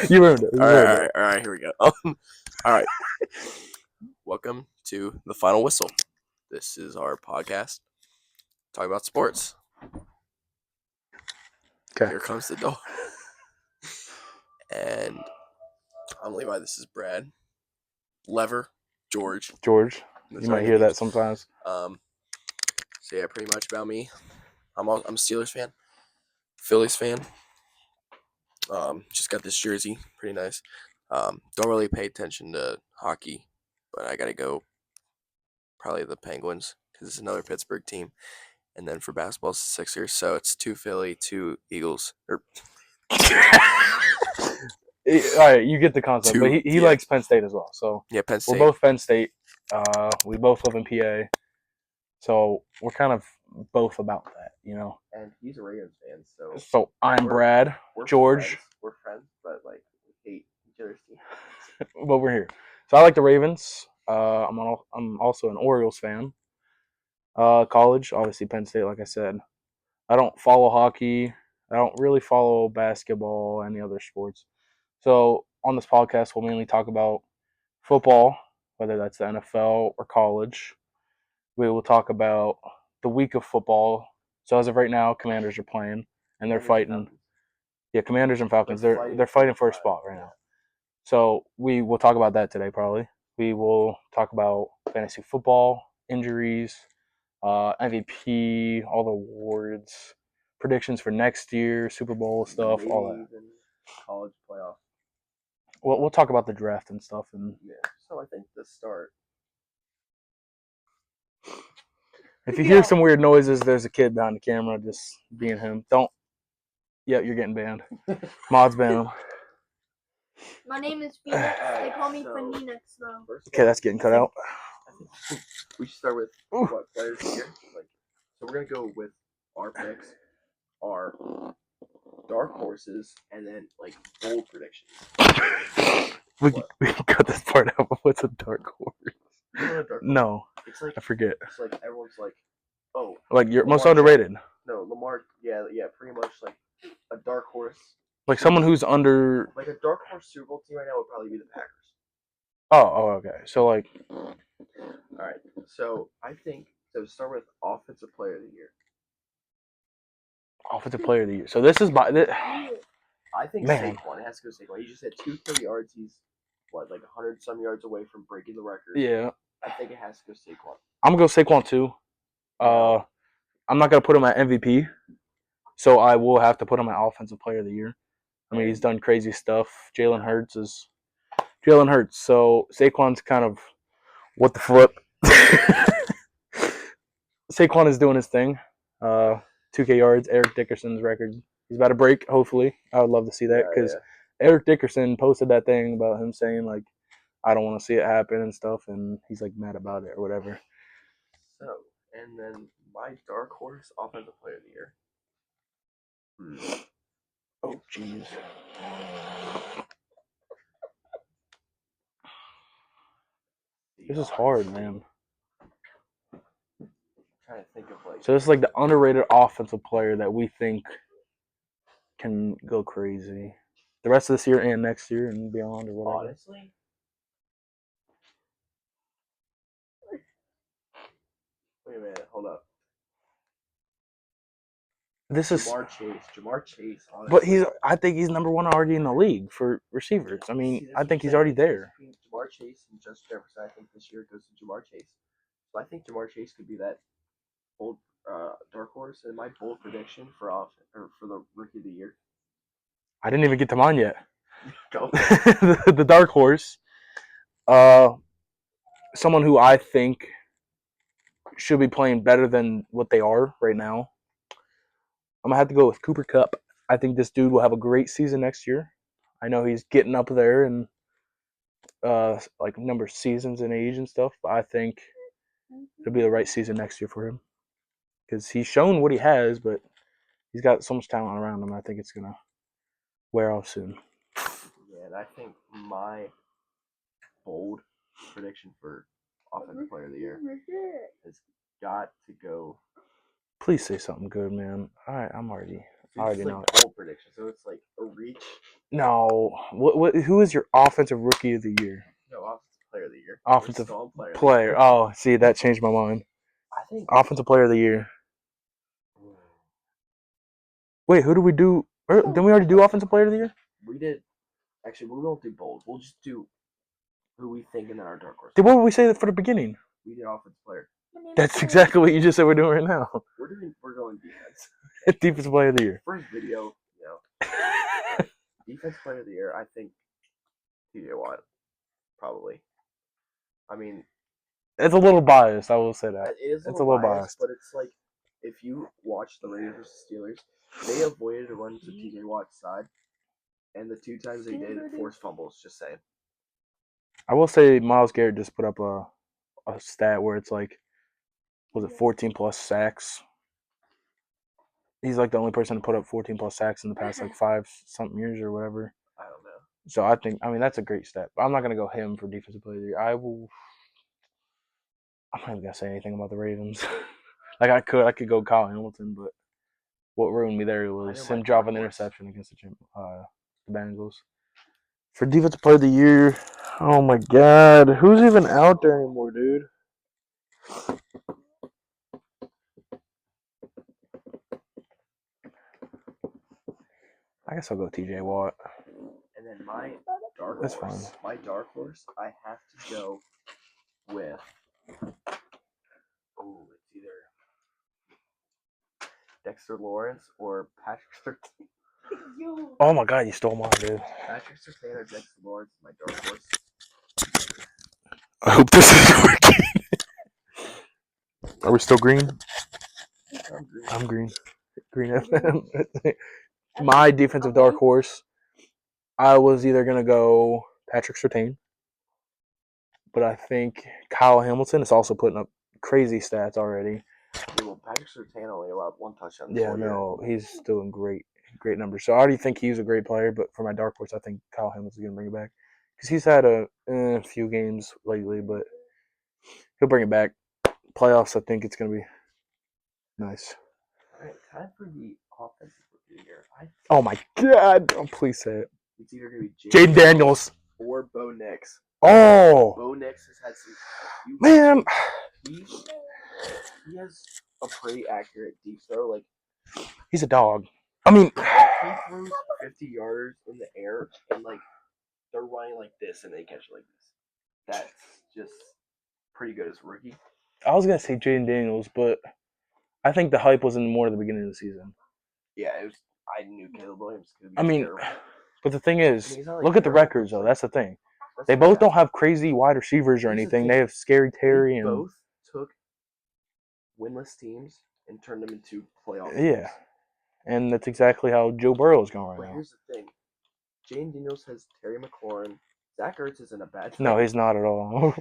You ruined it. All right. Here we go. All right. Welcome to the final whistle. This is our podcast talking about sports. Okay. Here comes the door. And I'm Levi. This is Brad. Lever, George. George, Those you are our might hear that names. sometimes. So yeah, pretty much about me. I'm a Steelers fan, Phillies fan. Just got this jersey, pretty nice. Don't really pay attention to hockey, but I gotta go. Probably the Penguins because it's another Pittsburgh team. And then for basketball, it's the Sixers. So it's 2 Philly, 2 Eagles. Or All right, you get the concept. But he yeah. likes Penn State as well. So Yeah, Penn we're State. both Penn State. We both live in PA. So we're kind of both about that, you know. And he's a Ravens fan, so So I'm Brad, George, We're friends, but like we hate each other's team. but we're here. So I like the Ravens. I'm also an Orioles fan. College, obviously Penn State, like I said. I don't follow hockey. I don't really follow basketball, any other sports. So on this podcast, we'll mainly talk about football, whether that's the NFL or college. We will talk about the week of football. So as of right now, Commanders are playing and they're fighting. Yeah, Commanders and Falcons. They're fighting for a spot right now. So we will talk about that today probably. We will talk about fantasy football, injuries, MVP, all the awards, predictions for next year, Super Bowl stuff, Maybe all that. even college playoff. We'll talk about the draft and stuff. And Yeah. So I think the start. if you hear some weird noises, there's a kid behind the camera just being him. Don't. Yeah, you're getting banned. Mods ban him. My name is Phoenix. They call me Phoenix though. Okay, that's getting cut out. I think we should start with what players here. Like, so we're gonna go with our picks, our dark horses, and then like bold predictions. We can cut this part out. But what's a dark horse? You know what a dark horse? No, it's like I forget. It's like everyone's like, oh, like you're Lamar most underrated. No, Lamar. Yeah, pretty much like a dark horse. Like someone who's under. Like a dark horse Super Bowl team right now would probably be the Packers. Oh, okay. So like. All right. So I think so. Start with offensive player of the year. Offensive player of the year. So this is by. I think Man. Saquon. It has to go Saquon. He just had 230 yards. He's like 100 some yards away from breaking the record. Yeah. I think it has to go Saquon. I'm gonna go Saquon too. I'm not gonna put him at MVP, so I will have to put him at offensive player of the year. I mean, he's done crazy stuff. Jalen Hurts. So Saquon's kind of what the flip. Saquon is doing his thing. 2K yards, Eric Dickerson's record. He's about to break, hopefully. I would love to see that because Eric Dickerson posted that thing about him saying, like, I don't want to see it happen and stuff, and he's, like, mad about it or whatever. So, and then my dark horse offensive player of the year. Oh, jeez. This is hard, man. I'm trying to think of like. So this is like the underrated offensive player that we think can go crazy the rest of this year and next year and beyond or whatever. Honestly. Wait a minute, hold up. This is Jamar Chase. Honestly. But I think he's number one already in the league for receivers. I mean, I think he's already there. Jamar Chase and Justin Jefferson, I think this year goes to Jamar Chase. So I think Jamar Chase could be that bold dark horse. And my bold prediction for the rookie of the year. I didn't even get to mine yet. Go. The dark horse. Someone who I think should be playing better than what they are right now. I'm going to have to go with Cooper Kupp. I think this dude will have a great season next year. I know he's getting up there and like number of seasons and age and stuff, but I think it'll be the right season next year for him because he's shown what he has, but he's got so much talent around him. I think it's going to wear off soon. Yeah, and I think my bold prediction for offensive player of the year has got to go. Please say something good, man. All right, I'm already I already It's know like it. bold prediction, so it's like a reach. No. Who is your offensive rookie of the year? No, offensive player of the year. Offensive We're still on player. Of the player. year. Oh, see, that changed my mind. I think. Offensive player of the year. Wait, who do we do? Didn't we already do offensive player of the year? We did. Actually, we won't do bold. We'll just do who we think in our dark horse. What did we say for the beginning? We did offensive player. That's exactly what you just said we're doing right now. We're going defense. Defensive player of the year. First video, defense player of the year. I think TJ Watt, probably. I mean, It's a little biased. I will say that. it is It's a little biased. but it's like if you watch the Raiders versus Steelers, they avoided a run to TJ Watt's side, and the 2 times they did forced fumbles. Just saying. I will say Myles Garrett just put up a stat where it's like, was it 14 plus sacks? He's like the only person to put up 14 plus sacks in the past like 5-something years or whatever. I don't know. So I mean that's a great stat. I'm not gonna go him for defensive player of the year. I'm not even gonna say anything about the Ravens. Like I could go Kyle Hamilton, but what ruined me there was him dropping the interception against the Bengals. For defensive player of the year, oh my god, who's even out there anymore, dude? I guess I'll go TJ Watt. And then my dark That's horse. fine. My dark horse, I have to go with. Oh, it's either Dexter Lawrence or Patrick Surtain. Oh my god, you stole mine, dude. Patrick Surtain or Dexter Lawrence is my dark horse. I hope this is working. Are we still green? I'm green. Green FM. My defensive dark horse, I was either going to go Patrick Surtain, but I think Kyle Hamilton is also putting up crazy stats already. Yeah, well, Patrick Surtain only allowed 1 touchdown. Yeah, no, he's doing great numbers. So I already think he's a great player, but for my dark horse, I think Kyle Hamilton's going to bring it back. Because he's had a few games lately, but he'll bring it back. Playoffs, I think it's going to be nice. All right, time for the offensive rookie here. Oh my god! Oh, please say it. It's either going to be Jaden Daniels or Bo Nix. Oh! Bo Nix has had some. Man! He has a pretty accurate deep throw. Like, he's a dog. I mean, he throws 50 yards in the air, and like they're running like this, and they catch it like this. That's just pretty good as a rookie. I was gonna say Jaden Daniels, but I think the hype was in more at the beginning of the season. Yeah, it was. I knew Caleb Williams could be terrible. But the thing is, Like, look at the records though. That's the thing. They both don't have crazy wide receivers or anything. They have Scary Terry and both took winless teams and turned them into playoff teams. Yeah, and that's exactly how Joe Burrow is going right now. Here's the thing: Jaden Daniels has Terry McLaurin. Zach Ertz isn't a bad. No, he's not at all.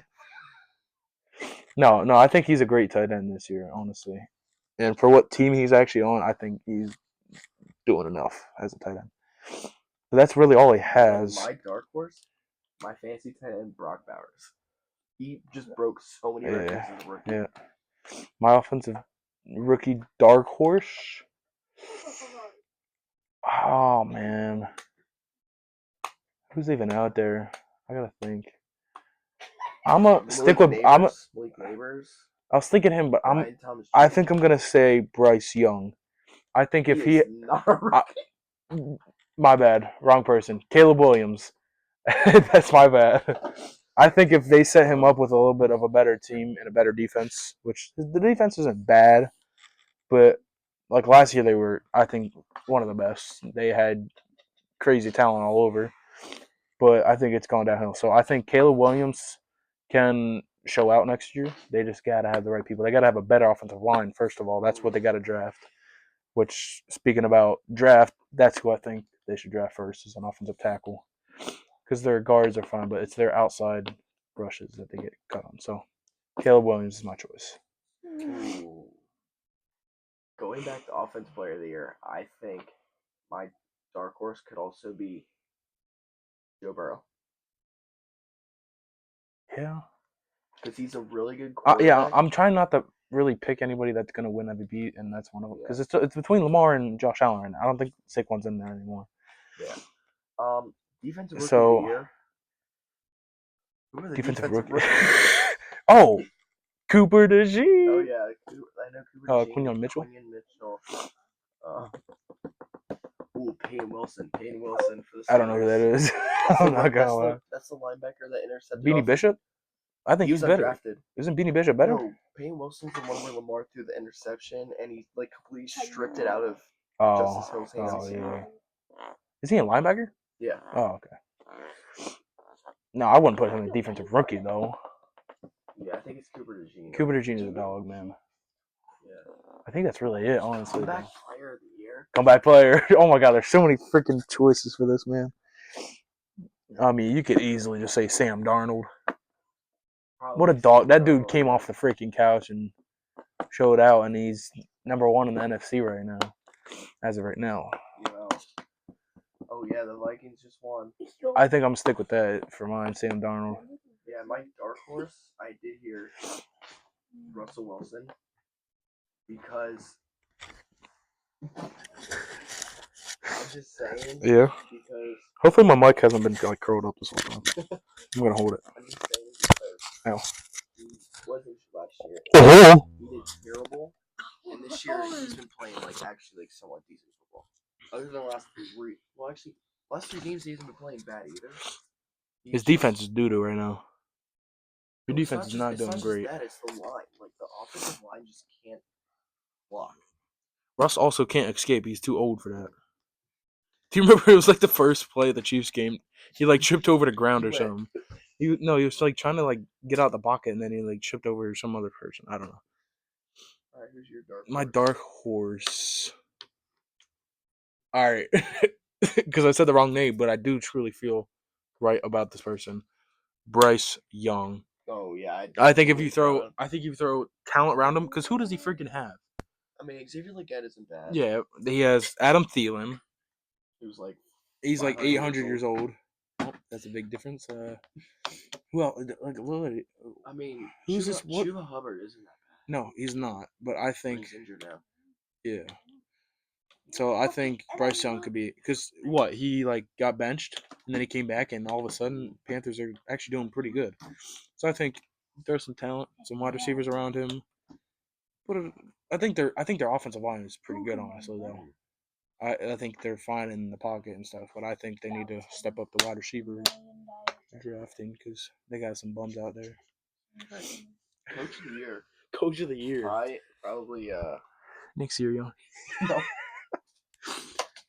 No, I think he's a great tight end this year, honestly. And for what team he's actually on, I think he's doing enough as a tight end. But that's really all he has. My dark horse, my fantasy tight end, Brock Bowers. He just broke so many records as a rookie. Yeah. My offensive rookie dark horse. Oh man, who's even out there? I gotta think. I'm gonna stick with. Malik Neighbors. I was thinking him, but I think I'm gonna say Bryce Young. I think if he my bad, wrong person. Caleb Williams. That's my bad. I think if they set him up with a little bit of a better team and a better defense, which the defense isn't bad, but like last year they were, I think, one of the best. They had crazy talent all over, but I think it's gone downhill. So I think Caleb Williams can show out next year. They just got to have the right people. They got to have a better offensive line, first of all. That's what they got to draft. Which, speaking about draft, that's who I think they should draft first is an offensive tackle. Because their guards are fine, but it's their outside rushes that they get cut on. So Caleb Williams is my choice. Ooh. Going back to offensive player of the year, I think my dark horse could also be Joe Burrow. Yeah. Because he's a really good quarterback. Yeah, I'm trying not to really pick anybody that's going to win MVP, and that's one of them. Because it's between Lamar and Josh Allen right now. I don't think Saquon's in there anymore. Yeah. Defensive rookie So- of the year. Who are the Defensive defensive rookie. rookies? Oh, Cooper DeJean. Oh yeah, I know Cooper. Quinion Mitchell. Quinion Mitchell. Payne Wilson. Payne Wilson for the Steelers. I don't know who that is. I'm not gonna lie. That's the linebacker that intercepted. Beanie Bishop. I think He he's was better. undrafted. Isn't Beanie Bishop better? No, Payne Wilson's the one where Lamar threw the interception and he like completely stripped it out of Justice Hill's hands. Oh yeah. Is he a linebacker? Yeah. Oh okay. No, I wouldn't put him in defensive rookie though. Yeah, I think it's Cooper DeJean. Cooper DeJean is a dog, man. Yeah. I think that's really it, honestly. Comeback player of the year. Comeback player. Oh my god, there's so many freaking choices for this, man. I mean, you could easily just say Sam Darnold. Probably What a dog. That dude Darnold, came off the freaking couch and showed out, and he's number one in the NFC right now. As of right now. Yeah. Oh yeah, the Vikings just won. I think I'm gonna stick with that for mine, Sam Darnold. Yeah, my dark horse, I did hear Russell Wilson because I'm just saying. Yeah. Because Hopefully my mic hasn't been like curled up this whole time. I'm gonna hold it. I'm just saying because Ow. he wasn't last year. Oh. He did terrible, and this year he's been playing like actually like somewhat decent football. Other than the last last 3 games he hasn't been playing bad either. His defense is doo-doo right now. Your defense is not doing great. It's the line. Like the offensive line just can't block. Russ also can't escape. He's too old for that. Do you remember it was like the first play of the Chiefs game? He like tripped over the ground or something. He was like trying to like get out the pocket and then he like tripped over some other person. I don't know. All right, who's your dark horse? My dark horse. All right, because I said the wrong name, but I do truly feel right about this person, Bryce Young. Oh yeah, I think if you throw talent around him, because who does he freaking have? I mean, Xavier Legette isn't bad. Yeah, he has Adam Thielen. Who's like He's like 500 800 years old. Oh, that's a big difference. Well, like literally. I mean, who's this? What? Chuba Hubbard isn't that bad. No, he's not. But I think He's injured now. Yeah. So I think Bryce Young could be because he like got benched and then he came back and all of a sudden Panthers are actually doing pretty good. So I think there's some talent, some wide receivers around him. But I think their offensive line is pretty good, honestly. Though I think they're fine in the pocket and stuff, but I think they need to step up the wide receiver drafting because they got some bums out there. Coach of the year. Coach of the year. Probably Nick Sirianni. No.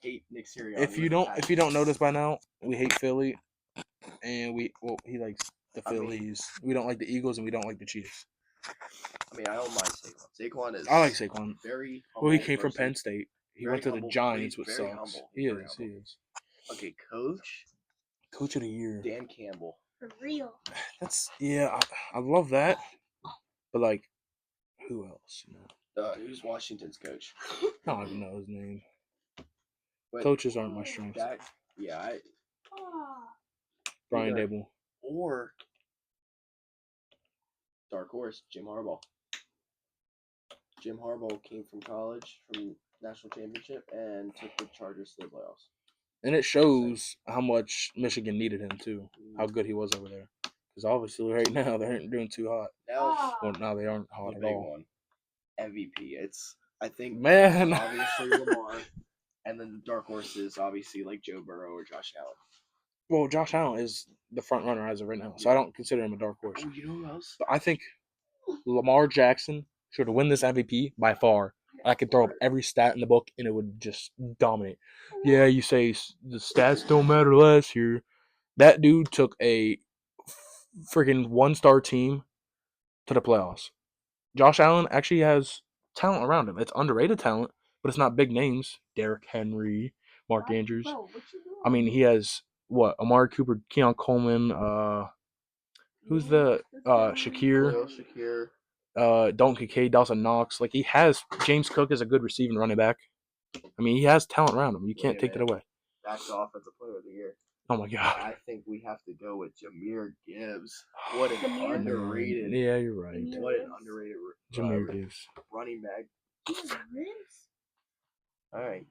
Hate Nick Sirianni. If you don't notice by now, we hate Philly, and he likes the Phillies. We don't like the Eagles, and we don't like the Chiefs. I mean, I don't mind Saquon. Saquon is. I like Saquon. Very. Well, he came from Penn State. He went to the humble, Giants, which very sucks. humble. He Very is. humble. He is. Okay, coach. Coach of the year. Dan Campbell. For real. That's I love that, but like, who else? Who's Washington's coach? I don't even know his name. But Coaches aren't my strength. Brian either- Dable. Or dark horse, Jim Harbaugh. Jim Harbaugh came from college, from national championship, and took the Chargers to the playoffs. And it shows how much Michigan needed him too. How good he was over there. Because obviously right now they aren't doing too hot. Well, now they aren't hot The at big all. one, MVP. I think Man. obviously Lamar, and then the dark horse is obviously like Joe Burrow or Josh Allen. Well, Josh Allen is the front runner as of right now, so I don't consider him a dark horse. Oh, you know who else? But I think Lamar Jackson should win this MVP by far. I could throw up every stat in the book and it would just dominate. Yeah, you say the stats don't matter last year. That dude took a freaking one-star team to the playoffs. Josh Allen actually has talent around him. It's underrated talent, but it's not big names. Derrick Henry, Mark Andrews. I mean, he has Amari Cooper, Keon Coleman, who's the Shakir, Dalton Kincaid, Dawson Knox. Like he has James Cook as a good receiving running back. I mean, he has talent around him. You can't take that away. That's the offensive player of the year. Oh my god. I think we have to go with Jahmyr Gibbs. What an Jahmyr? underrated. Yeah, you're right. Jahmyr What an Gibbs? underrated Jahmyr Gibbs. running back. He has ribs. All right.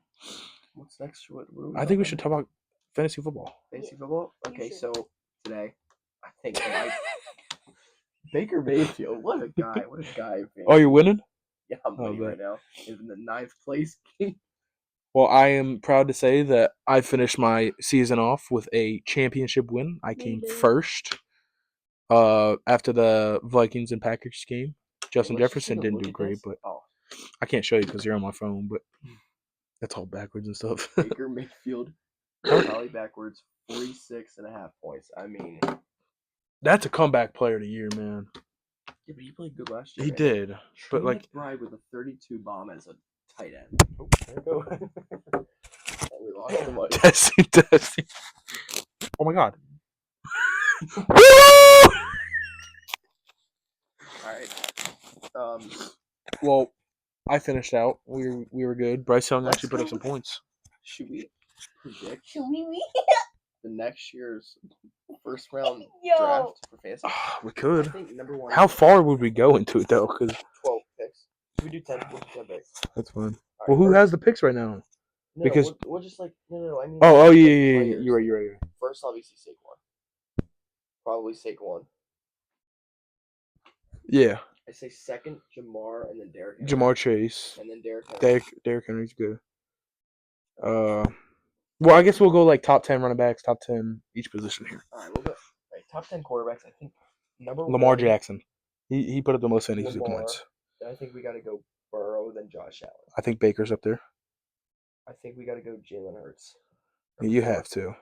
What's next? What are we I think we on? should talk about fantasy football. Fantasy football. Okay, should. so today I think Baker Mayfield. What a guy! What a guy! Man. Oh, you're winning? Yeah, I'm Oh, winning bet. right now. In the 9th place game. Well, I am proud to say that I finished my season off with a championship win. I came did. first. After the Vikings and Packers game, Justin Let's just Jefferson take a didn't look do at great, this. but Oh, I can't show you because you're on my phone. But that's all backwards and stuff. Baker Mayfield, probably backwards, 46.5 points. I mean, That's a comeback player of the year, man. yeah, but he played good last year. He man. did, but Trey like, McBride with a 32 bomb as a tight end. oh, there you go. Oh, we lost the money. Testing. Oh my god. All right. Well, I finished out. We were good. Bryce Young Let's actually put up go some with- points. Should we predict Should we? the next year's first round Yo. draft for fantasy? We I could. think number one. How far would we go into it though? Because 12 picks. Should we do 10? We'll do 10 picks. that's fine. All right, Well, who first- has the picks right now? No, because- we'll just like no. I mean. Oh, like, yeah. players. You're right. First, obviously Saquon. Probably Saquon. Yeah, I say second, Jamar, and then Derrick Henry. Jamar Chase, And then Derrick Henry. Derrick Henry's good. Well, I guess we'll go like top 10 running backs, top 10 each position here. All right, we'll go. All right, top 10 quarterbacks. I think number Lamar one, Jackson, he put up the most fantasy Lamar. points. Then I think we got to go Burrow, then Josh Allen. I think Baker's up there. I think we got to go Jalen Hurts. You Number have to. 4.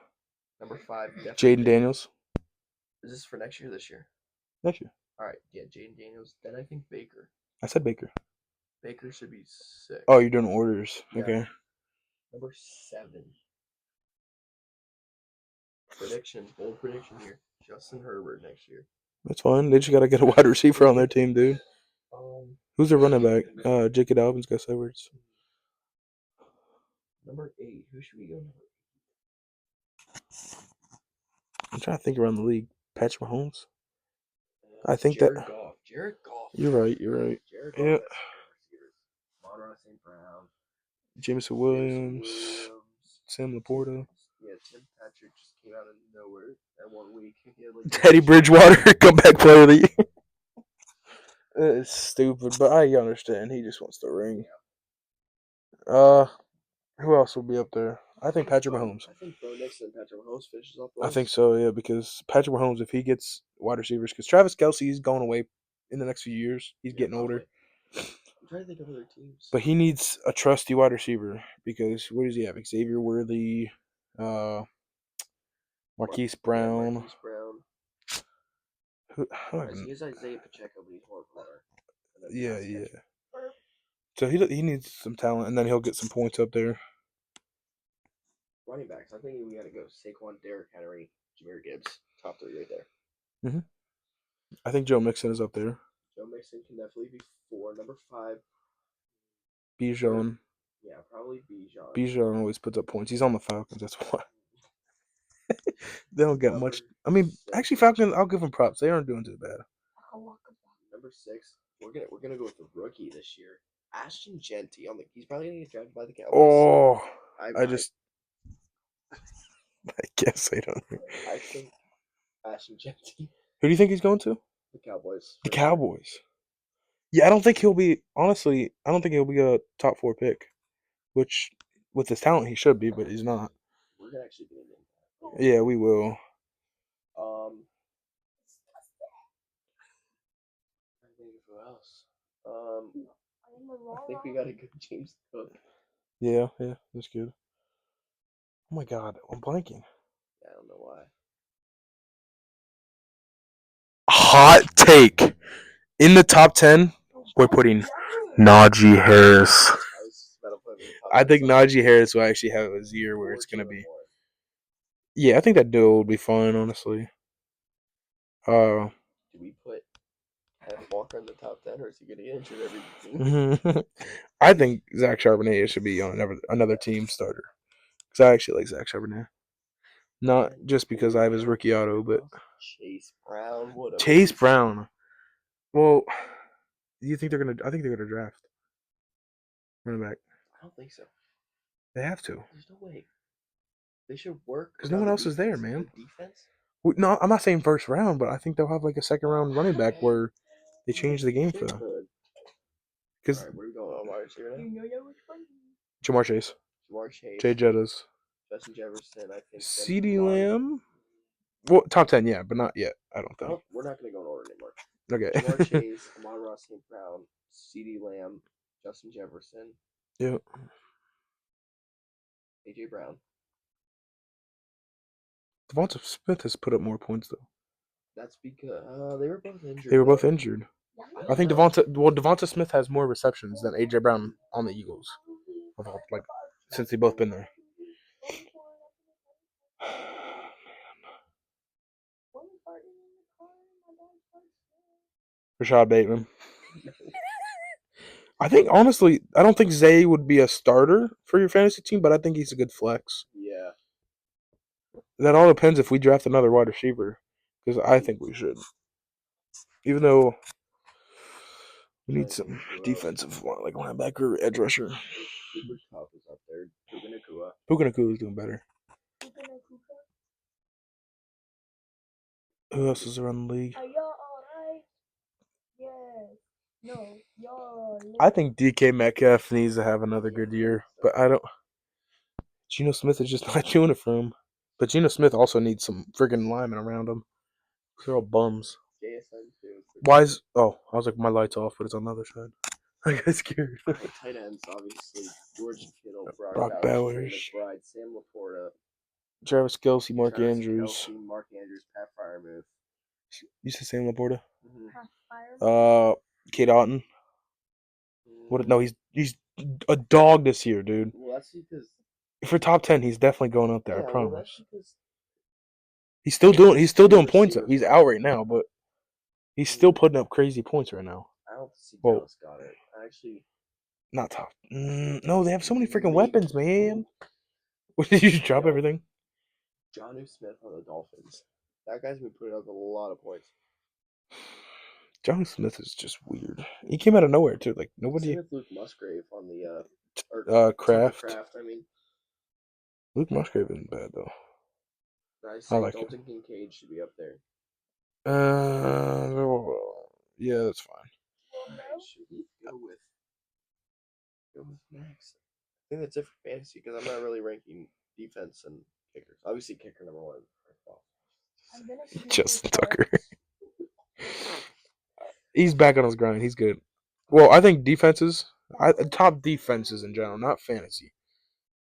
Number 5, definitely Jaden Daniels Is this for next year or this year? next year. All right, yeah, Jaden Daniels. Then I think Baker. I said Baker. Baker should be 6. Oh, you're doing orders. Yeah. Okay. Number 7. Prediction, bold prediction here. Justin Herbert next year. That's fine. They just gotta get a wide receiver on their team, dude. Who's their running back? J.K. Dobbins, Gus Edwards. Number 8. Who should we go number? I'm trying to think around the league. Patrick Mahomes. I think Jared that- Goff. Jared Goff. You're right. Jared Goff. Yeah. has receivers. Monroe St. Brown. Jameson Williams, Sam Laporta, Yeah, Tim Patrick just came out of nowhere that 1 week. He had like Teddy Bridgewater, comeback player of the year. It's stupid, but I understand. He just wants the ring. Who else will be up there? I think Patrick Mahomes. I think Bo Nixon and Patrick Mahomes finishes off the I list. think so, yeah, because Patrick Mahomes, if he gets wide receivers, because Travis Kelce's going away in the next few years. He's getting older. Probably. I'm trying to think of other teams. But he needs a trusty wide receiver because what does he have? Xavier Worthy, Marquise Brown. Marquise Brown. Who, I don't even- He has Isaiah Pacheco, but he's more of a runner. yeah. So he needs some talent, and then he'll get some points up there. Running backs. I think we got to go Saquon, Derrick Henry, Jahmyr Gibbs. Top 3 right there. I think Joe Mixon is up there. Joe Mixon can definitely be 4. Number 5. Bijan. Yeah, probably Bijan. Bijan always puts up points. He's on the Falcons. That's why. They don't get Number much. I mean, 6. actually, Falcons. I'll give them props. They aren't doing too bad. Number 6. We're gonna go with the rookie this year, Ashton Genty. He's probably gonna get drafted by the Cowboys. Oh, I guess I don't know. I think Ashton Genty, Who do you think he's going to? the Cowboys. The Cowboys. Yeah, I don't think he'll be. Honestly, I don't think he'll be a top 4 pick. Which, with his talent, he should be, but he's not. We're gonna actually be in that. Yeah, we will. I think who else? I think we got a good James Cook. Yeah, that's good. Oh my God, I'm blanking. I don't know why. Hot take. In the top 10, we're putting Najee Harris. I was about to put him in the top I 10 think somewhere. Najee Harris will actually have his year where Or it's going to Jalen be. Warren. Yeah, I think that duo will be fine, honestly. Do we put Kenneth Walker in the top 10, or is he gonna get injured every game? I think Zach Charbonnet should be on another team starter. Because I actually like Zach Charbonnet. Not just because I have his rookie auto, but Chase Brown. What a Chase beast. Brown. Well, do you think they're gonna? I think they're gonna draft running back. I don't think so. They have to. There's no way. They should work. 'Cause no one around the else is there, defense. man. Good defense. No, I'm not saying first round, but I think they'll have like a second round running back where they change the game They for them. could. Because All right, where are we going on wide receiver now? Jamar Chase, Jamar Chase, Jay Jettas, Justin Jefferson. I think. CeeDee Lamb. Well, top 10, yeah, but not yet. I don't think. We're not going to go in order anymore. Okay. Jamar Chase, Amon-Ra St. Brown, CeeDee Lamb, Justin Jefferson, Yeah. AJ Brown. Devonta Smith has put up more points though. That's because they were both injured. They were both injured. I think Devonta Smith has more receptions than AJ Brown on the Eagles. Like since they both been there. Rashad Bateman. I think honestly, I don't think Zay would be a starter for your fantasy team, but I think he's a good flex. Yeah. That all depends if we draft another wide receiver, because I think we should. Even though we need some defensive, like linebacker, edge rusher. Cooper Kupp is up there. Puka Nakua is doing better. Who else is around the league? Are y'all alright? Yes. No, y'all. I think DK Metcalf needs to have another good year, but I don't. Geno Smith is just not doing it for him. But Geno Smith also needs some friggin' linemen around him. They're all bums. JSN too. Why is? Oh, I was like, my light's off, but it's on the other side. I got scared. Tight ends, obviously. George Kittle, Brock Bowers, McBride, Sam Laporta, Travis Kelce, Mark Travis Andrews. Kelce, Mark Andrews, Pat Fryermuth. You said Sam Laporta? Mm-hmm. Kate Otten. What? No, he's a dog this year, dude. Well, that's because For top 10, he's definitely going up there. yeah, I promise. well, that's because He's still doing points. He's out right now, but he's still putting up crazy points right now. I don't see Well, Dallas got it. Actually, not top. No, they have so many freaking weapons, man. What, did you just drop everything? Jonnu Smith on the Dolphins. That guy's been putting up a lot of points. John Smith is just weird. He came out of nowhere too. Like nobody. Same with Luke Musgrave on the Kraft. I mean, Luke Musgrave isn't bad though. I say like Dalton Kincaid should be up there. Yeah, that's fine. Should we go with Max? I think that's it for fantasy because I'm not really ranking defense and kickers. Obviously, kicker number one. Justin Tucker. He's back on his grind. He's good. Well, I think defenses, top defenses in general, not fantasy,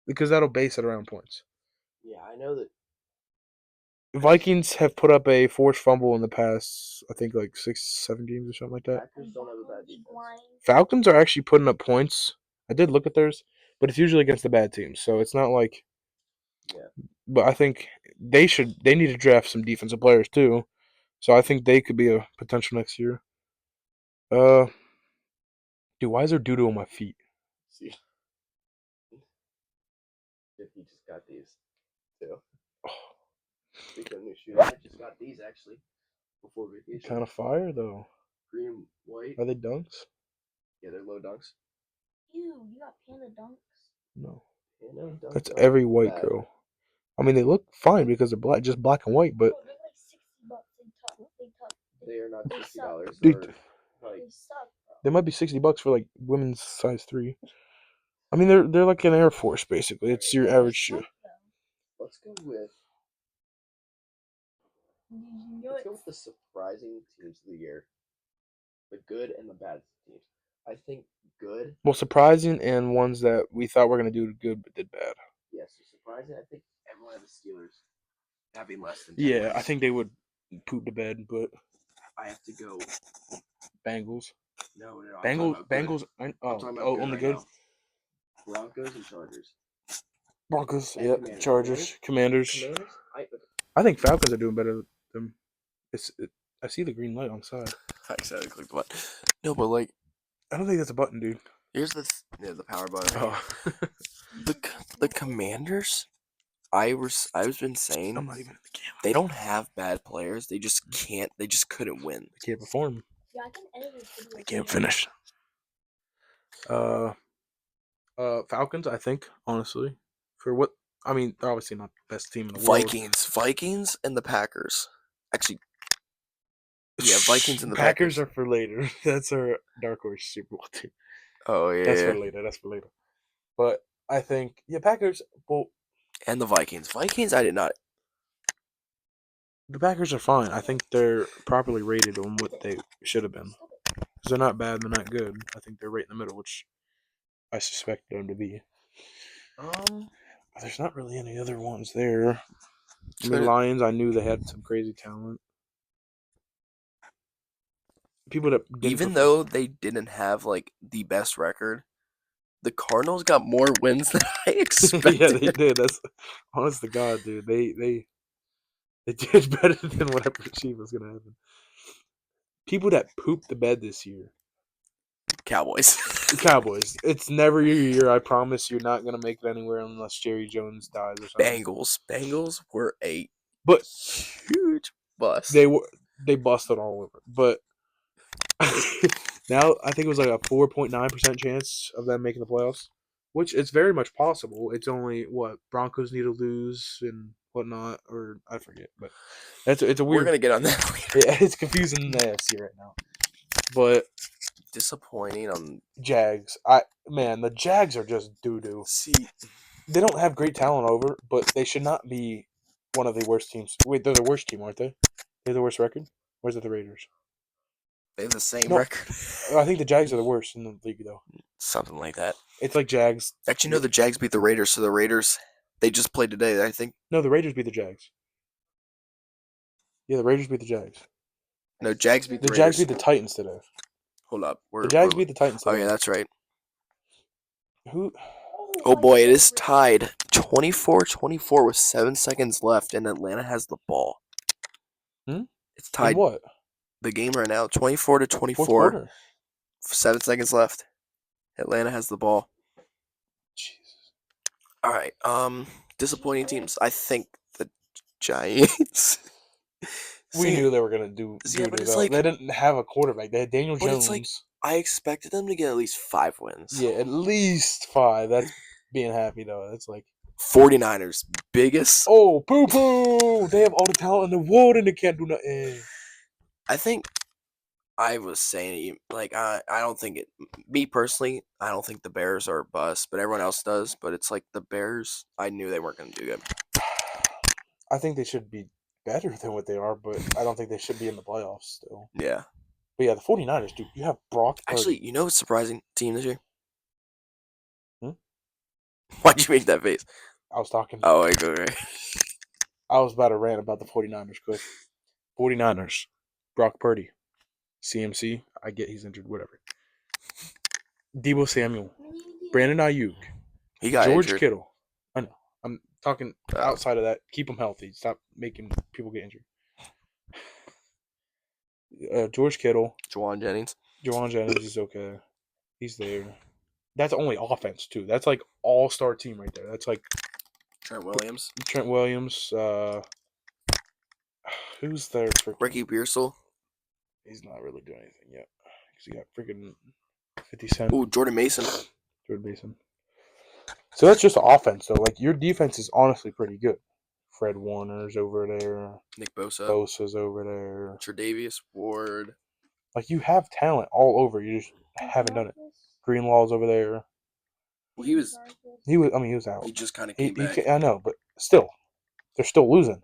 because that'll base it around points. Yeah, I know that. Vikings have put up a forced fumble in the past, I think, like 6-7 games or something like that. Packers don't have a bad defense. Falcons are actually putting up points. I did look at theirs, but it's usually against the bad teams, so it's not like. Yeah. But I think they need to draft some defensive players too, so I think they could be a potential next year. Dude, why is there doo-doo on my feet? See, if he just got these too. Speaking of new shoes, I just got these actually before vacation. Kind of fire though. Green, white. Are they dunks? Yeah, they're low dunks. Ew, you got panda dunks? No. Panda dunks. That's every white bad. girl. I mean, they look fine because they're black, just black and white, but. Oh, they're like $60. They are not $60. Dude, They suck, bro. they might be $60 for like women's size 3. I mean, they're like an Air Force basically. It's your average shoe. Let's go with. Let's go with the surprising teams of the year. The good and the bad teams. I think good. Well, surprising and ones that we thought were gonna do good but did bad. Yes, so surprising. I think everyone had the Steelers having less than 10 Yeah, wins. I think they would poop the bed, but I have to go. Bengals. No. Bengals. Only good. Now. Broncos and Chargers. Broncos. And Yeah. Commanders. Chargers. Commanders. I think Falcons are doing better than them. I see the green light on the side. I accidentally clicked the button. No, but like, I don't think that's a button, dude. here's the power button. Oh. The Commanders I've been saying I'm not even in the game. they don't have bad players. They just can't. They just couldn't win. They can't perform. Yeah, I can edit this video. They can't finish. Falcons, I think, honestly, for what I mean, they're obviously not the best team in the world. Vikings, and the Packers. Actually, yeah, Vikings and the Packers Packers. are for later. That's our dark horse Super Bowl team. Oh yeah, That's for later. That's for later. But I think Packers. Well, and the Vikings. Vikings, I did not. the Packers are fine. I think they're properly rated on what they should have been. Because they're not bad, they're not good. I think they're right in the middle, which I suspect them to be. There's not really any other ones there. I mean, Lions, I knew they had some crazy talent. People that didn't Even though they didn't have like the best record, the Cardinals got more wins than I expected. Yeah, they did. That's honest to God, dude. They did better than what I perceived was gonna happen. People that pooped the bed this year. Cowboys. Cowboys. It's never your year. I promise you're not gonna make it anywhere unless Jerry Jones dies or something. Bengals were a But huge bust. They busted all over. But now I think it was like a 4.9% chance of them making the playoffs, which it's very much possible. It's only what Broncos need to lose and whatnot, or I forget. But it's a weird. We're gonna get on that later. Yeah, it's confusing in the AFC right now. But disappointing on Jags. The Jags are just doo doo. See, they don't have great talent over, but they should not be one of the worst teams. Wait, they're the worst team, aren't they? They're the worst record. Where's the Raiders? They have the same No. record. I think the Jags are the worst in the league, though. Something like that. It's like Jags. Actually, no, the Jags beat the Raiders, so the Raiders, they just played today, I think. No, the Raiders beat the Jags. Yeah, the Raiders beat the Jags. No, Jags beat the Raiders. Jags beat the Titans today. Hold up. The Jags beat the Titans today. Oh, yeah, that's right. Who? Oh, boy, it is tied 24-24 with 7 seconds left, and Atlanta has the ball. It's tied. In what? The game right now, 24-24. Fourth quarter. 7 seconds left. Atlanta has the ball. Jesus. All right. Disappointing teams. I think the Giants. We knew they were gonna do. But it's though. like they didn't have a quarterback. They had Daniel Jones. It's like I expected them to get at least 5 wins. Yeah, at least 5. That's being happy though. That's like 49ers biggest. Oh, poo poo! They have all the talent in the world and they can't do nothing. I think I was saying like I don't think it. Me personally, I don't think the Bears are a bust, but everyone else does. But it's like the Bears. I knew they weren't going to do good. I think they should be better than what they are, but I don't think they should be in the playoffs still. Yeah. But yeah, the 49ers, dude. You have Brock Purdy. Actually, you know what's surprising team this year? Hmm? Why'd you make that face? I was talking. Oh, okay. I was about to rant about the 49ers quick. 49ers. Brock Purdy. CMC. I get he's injured, whatever. Deebo Samuel. Brandon Ayuk. He got George injured. Kittle. I know. I'm talking outside of that. Keep them healthy. Stop making people get injured. George Kittle. Juwan Jennings. Is okay. He's there. That's only offense, too. That's like all-star team right there. That's like Trent Williams. Who's there? Ricky Pearsall. He's not really doing anything yet. Because he got freaking 50 Cent. Ooh, Jordan Mason. So that's just offense, though. Like, your defense is honestly pretty good. Fred Warner's over there. Nick Bosa. Bosa's over there. Tre'Davious Ward. Like, you have talent all over. You just haven't done it. Greenlaw's over there. Well, he was out. He just kind of came back. I know, but still. They're still losing.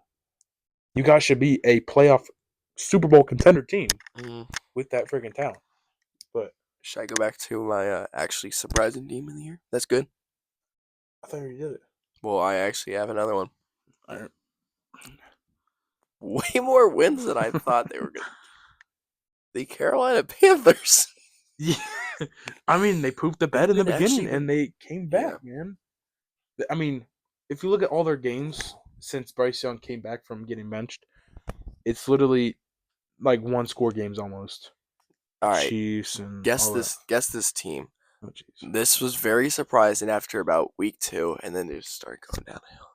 You guys should be a playoff Super Bowl contender team with that freaking talent. But should I go back to my actually surprising team in the year? That's good. I thought you already did it. Well, I actually have another one. All right. Way more wins than I thought they were going to. The Carolina Panthers. Yeah. I mean, they pooped the bed in the beginning, and they came back, man. I mean, if you look at all their games since Bryce Young came back from getting benched, it's literally like one-score games almost. All right. Chiefs and guess this team. Oh, jeez. This was very surprising after about week 2, and then they just started going downhill.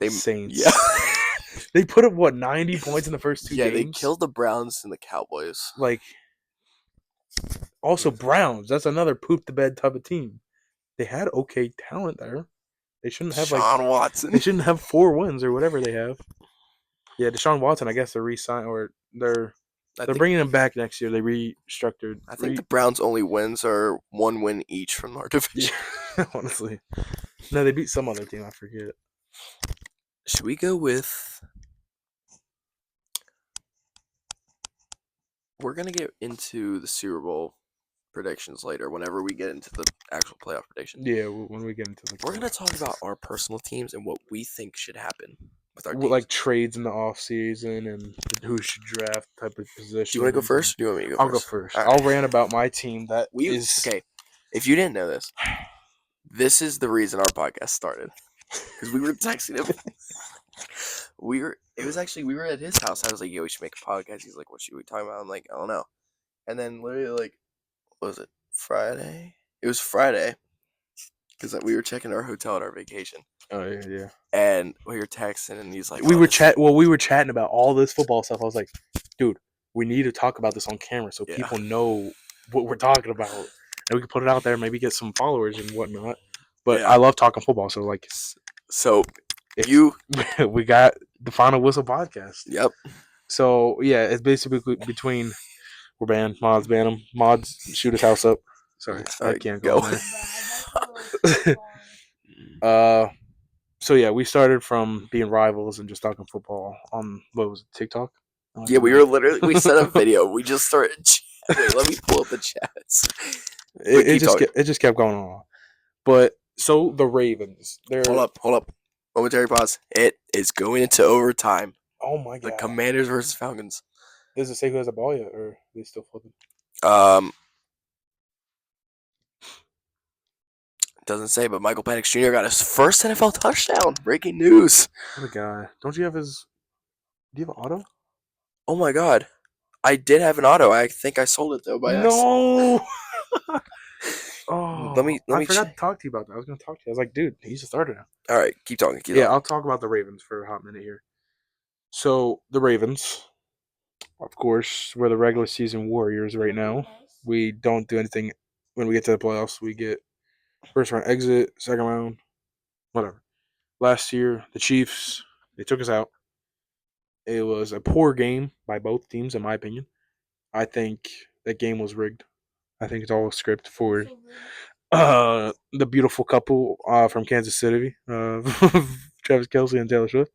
Saints. Yeah. They put up, 90 points in the first two Yeah, games? they killed the Browns and the Cowboys. Like, also Browns. That's another poop-the-bed type of team. They had okay talent there. They shouldn't have, Deshaun Watson. They shouldn't have 4 wins or whatever they have. Yeah, Deshaun Watson, I guess they're re-signing, or they're bringing him back next year. They restructured. I think the Browns' only wins are 1 win each from our division. Yeah, honestly. No, they beat some other team. I forget. Should we go with... We're going to get into the Super Bowl predictions later whenever we get into the actual playoff predictions. Yeah, when we get into We're going to talk about our personal teams and what we think should happen with our teams. teams. Like trades in the offseason and who should draft type of position. Do you want to go first or do you want me to go I'll first? go first. Right. I'll rant about my team that Okay, if you didn't know this, this is the reason our podcast started. Because we were texting him. We were at his house. I was like, yo, we should make a podcast. He's like, what should we talk about? I'm like, I don't know. And then literally, like, what was it? Friday? It was Friday. Because we were checking our hotel at our vacation. Oh, yeah. And we were texting, and he's like, we were chatting about all this football stuff. I was like, dude, we need to talk about this on camera so people know what we're talking about. And we can put it out there, maybe get some followers and whatnot. But I love talking football, so like... So, we got the Final Whistle podcast. Yep. So, yeah, it's basically between... We're banned. Mods ban them. Mods shoot his house up. Sorry, I can't go there. So, yeah, we started from being rivals and just talking football on, what was it, TikTok? Yeah, we set a video. We just started chatting. Let me pull up the chats. It just kept going on. But, so, the Ravens. Hold up. Momentary pause. It is going into overtime. Oh, my God. The Commanders versus Falcons. Does it say who has the ball yet, or are they still flipping? Doesn't say, but Michael Penix Jr. got his first NFL touchdown. Breaking news. What a guy. Don't you have his... Do you have an auto? Oh, my God. I did have an auto. I think I sold it, though, by accident. No! Let me I forgot to talk to you about that. I was going to talk to you. I was like, dude, he's a starter now. All right, keep talking. I'll talk about the Ravens for a hot minute here. So, the Ravens, of course, we're the regular season warriors right now. We don't do anything when we get to the playoffs. We get first round exit, second round, whatever. Last year, the Chiefs, they took us out. It was a poor game by both teams, in my opinion. I think that game was rigged. I think it's all a script for the beautiful couple from Kansas City, Travis Kelce and Taylor Swift.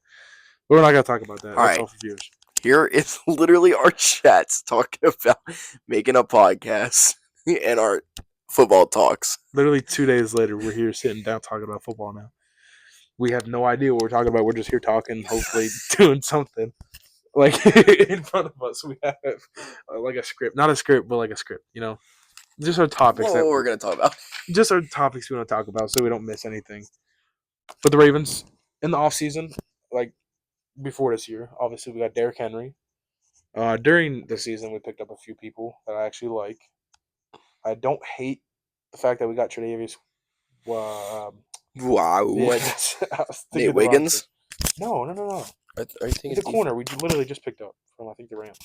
But we're not going to talk about that. That's all for viewers. Here is literally our chats talking about making a podcast and our football talks. Literally 2 days later, we're here sitting down talking about football now. We have no idea what we're talking about. We're just here talking, hopefully doing something. Like, in front of us, we have like a script. Not a script, but like a script, you know? Just our topics that we're going to talk about. Just our topics we want to talk about so we don't miss anything. But the Ravens, in the offseason, like before this year, obviously we got Derrick Henry. During the season, we picked up a few people that I actually like. I don't hate the fact that we got Tre'Davious. Wow. Yeah, Nate Wiggins? No. Are you thinking the corner we literally just picked up from, I think, the Rams.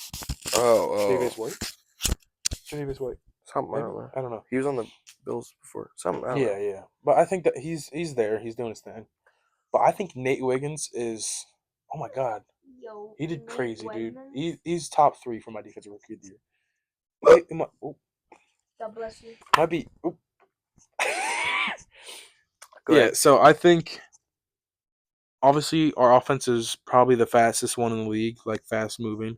Tre'Davious White? Something, I don't know. He was on the Bills before. Something, I don't know. Yeah. But I think that he's there. He's doing his thing. But I think Nate Wiggins is... Oh, my God. He did crazy, dude. He's top 3 for my defensive rookie of the year. God bless you. Might be... Yeah, so I think... Obviously, our offense is probably the fastest one in the league, like fast-moving.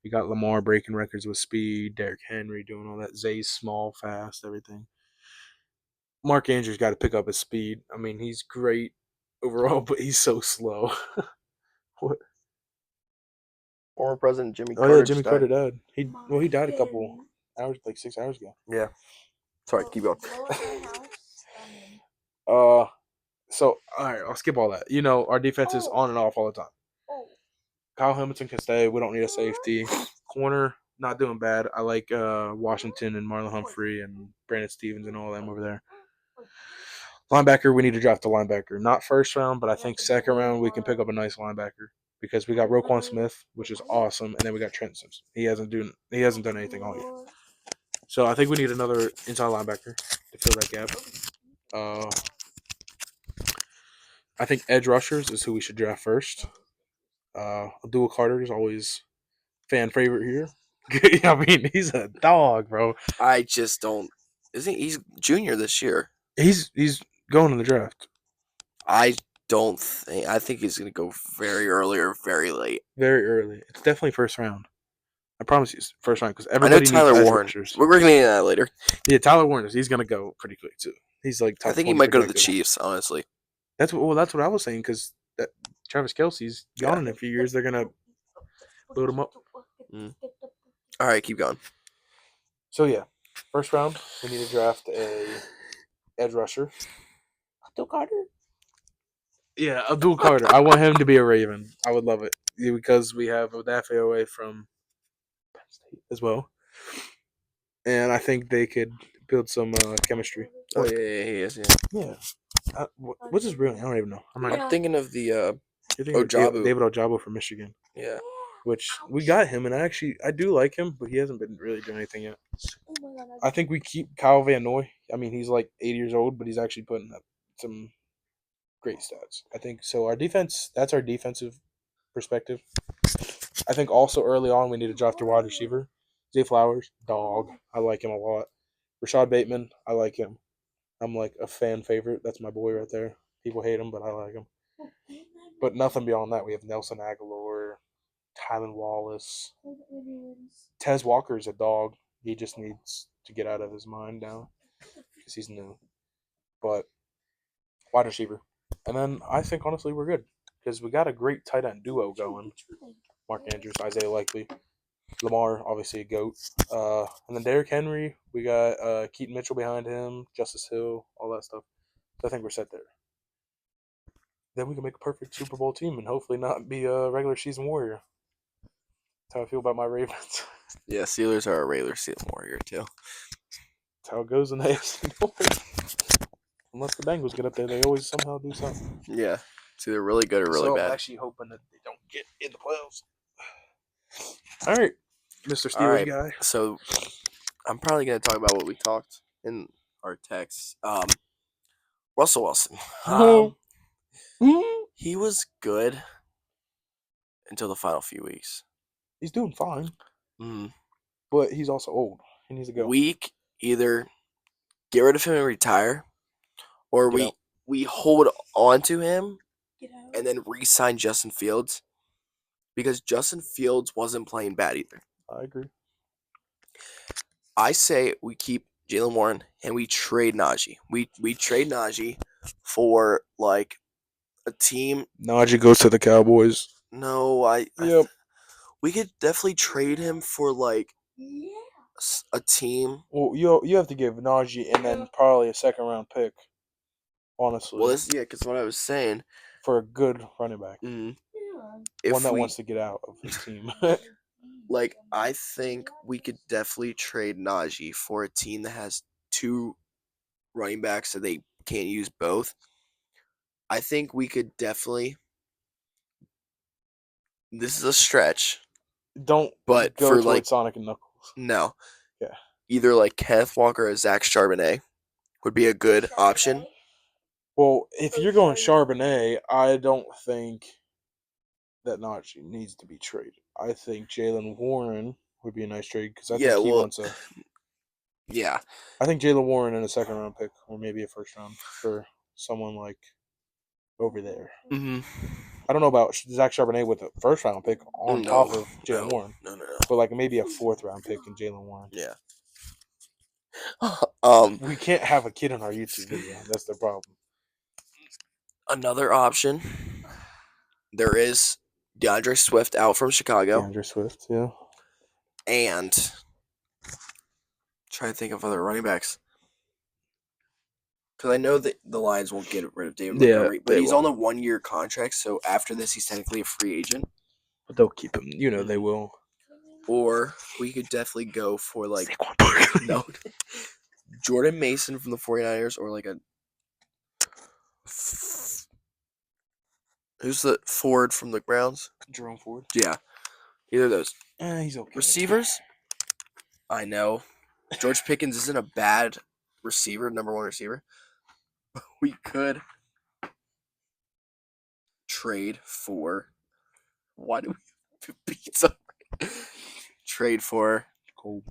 You got Lamar breaking records with speed, Derrick Henry doing all that, Zay's small, fast, everything. Mark Andrews got to pick up his speed. I mean, he's great overall, but he's so slow. What? Former President Jimmy Carter. Oh, yeah, Jimmy Carter died. He died a couple hours, like 6 hours ago. Yeah. Sorry, keep going. So, all right, I'll skip all that. You know, our defense is on and off all the time. Kyle Hamilton can stay. We don't need a safety. Corner, not doing bad. I like Washington and Marlon Humphrey and Brandon Stevens and all them over there. Linebacker, we need to draft a linebacker. Not first round, but I think second round we can pick up a nice linebacker because we got Roquan Smith, which is awesome, and then we got Trent Simpson. He hasn't done anything all year. So I think we need another inside linebacker to fill that gap. I think edge rushers is who we should draft first. Abdul Carter is always fan favorite here. I mean, he's a dog, bro. I just don't. Isn't he's junior this year? He's going in the draft I don't think. I think he's gonna go very early or very late. very early. It's definitely first round. I promise you, it's first round because I know everybody needs Tyler edge Warren. rushers. We're gonna get into that later. Yeah, Tyler Warren he's gonna go pretty quick too. He's like top I think he 20 might go to the projected. Chiefs. Honestly, That's what I was saying because Travis Kelsey's gone in a few years. They're gonna load him up. All right, keep going. So yeah, first round we need to draft a edge rusher. Abdul Carter. Yeah, Abdul Carter. I want him to be a Raven. I would love it because we have Odafe away from Penn State as well, and I think they could build some chemistry. Oh yeah, he is. Yeah. What's his real name? I don't even know. I'm thinking of the You're thinking of Ojabu. David Ojabo from Michigan, Yeah. which we got him, and I do like him, but he hasn't been really doing anything yet. I think we keep Kyle Van Noy. I mean, he's like 8 years old, but he's actually putting up some great stats. I think so. Our defense, that's our defensive perspective. I think also early on we need to draft a wide receiver. Zay Flowers, dog. I like him a lot. Rashad Bateman, I like him. I'm like a fan favorite. That's my boy right there. People hate him, but I like him. But nothing beyond that. We have Nelson Aguilar, Tylen Wallace. Tez Walker's a dog. He just needs to get out of his mind now because he's new. But wide receiver. And then I think, honestly, we're good because we got a great tight end duo going. Mark Andrews, Isaiah Likely. Lamar, obviously a GOAT. And then Derrick Henry, we got Keaton Mitchell behind him, Justice Hill, all that stuff. So I think we're set there. Then we can make a perfect Super Bowl team and hopefully not be a regular season warrior. That's how I feel about my Ravens. Yeah, Steelers are a regular season warrior too. That's how it goes in the AFC North. Unless the Bengals get up there, they always somehow do something. Yeah, it's either really good or really so bad. I'm actually hoping that they don't get in the playoffs. All right, Mr. Steelers All right, guy. so I'm probably gonna talk about what we talked in our text. Russell Wilson. He was good until the final few weeks. He's doing fine, Mm. but he's also old. He needs to go. We either get rid of him and retire, or Get out. we hold on to him and then re-sign Justin Fields, because Justin Fields wasn't playing bad either. I agree. I say we keep Jalen Warren and we trade Najee. We trade Najee for like a team. Najee goes to the Cowboys. No, Yep. we could definitely trade him for like a team. Well, you have to give Najee and then probably a second round pick. Honestly, Well, because what I was saying, for a good running back, if one that we, wants to get out of his team. like, I think we could definitely trade Najee for a team that has two running backs so they can't use both. I think we could definitely. This is a stretch. Don't But go for towards like Sonic and Knuckles. no, Yeah. either like Kenneth Walker or Zach Charbonnet would be a good option. Well, if you're going Charbonnet, I don't think that Najee needs to be traded. I think Jalen Warren would be a nice trade because I think he wants a. Yeah, I think Jalen Warren in a second round pick or maybe a first round for someone like over there. mm-hmm. I don't know about Zach Charbonnet with a first round pick on top of Jalen Warren, No. but like maybe a fourth round pick in Jalen Warren. Yeah. We can't have a kid in our YouTube video. That's the problem. Another option. There is DeAndre Swift out from Chicago. DeAndre Swift, yeah. And try to think of other running backs. Because I know that the Lions won't get rid of David Montgomery, but he's on a 1-year contract, so after this, he's technically a free agent. But they'll keep him. You know they will. Or we could definitely go for like Jordan Mason from the 49ers, or like a Who's the forward from the Browns? Jerome Ford. Yeah, either of those. He's okay. Receivers? I know. George Pickens isn't a bad receiver, number one receiver. We could trade for. Why do we have pizza? Trade for Cool.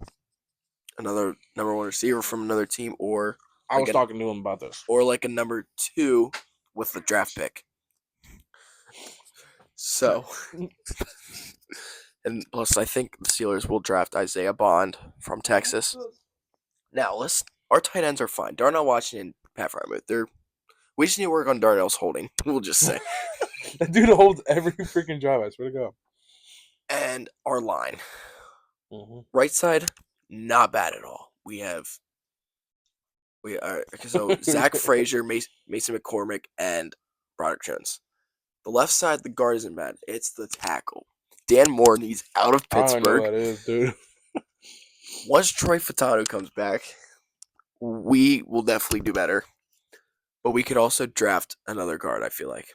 another number one receiver from another team, or I was talking to him about this. or like a number 2 with the draft pick. So, and plus, I think the Steelers will draft Isaiah Bond from Texas. Now, our tight ends are fine. Darnell Washington, Pat Freiermuth. We just need to work on Darnell's holding. We'll just say, That dude holds every freaking drive. I swear to God. and our line, Mm-hmm. right side, not bad at all. So Zach Frazier, Mason McCormick, and Broderick Jones. The left side, the guard isn't bad. It's the tackle. Dan Moore needs out of I don't know Pittsburgh. who that is, dude. Once Troy Fatano comes back, we will definitely do better. But we could also draft another guard, I feel like.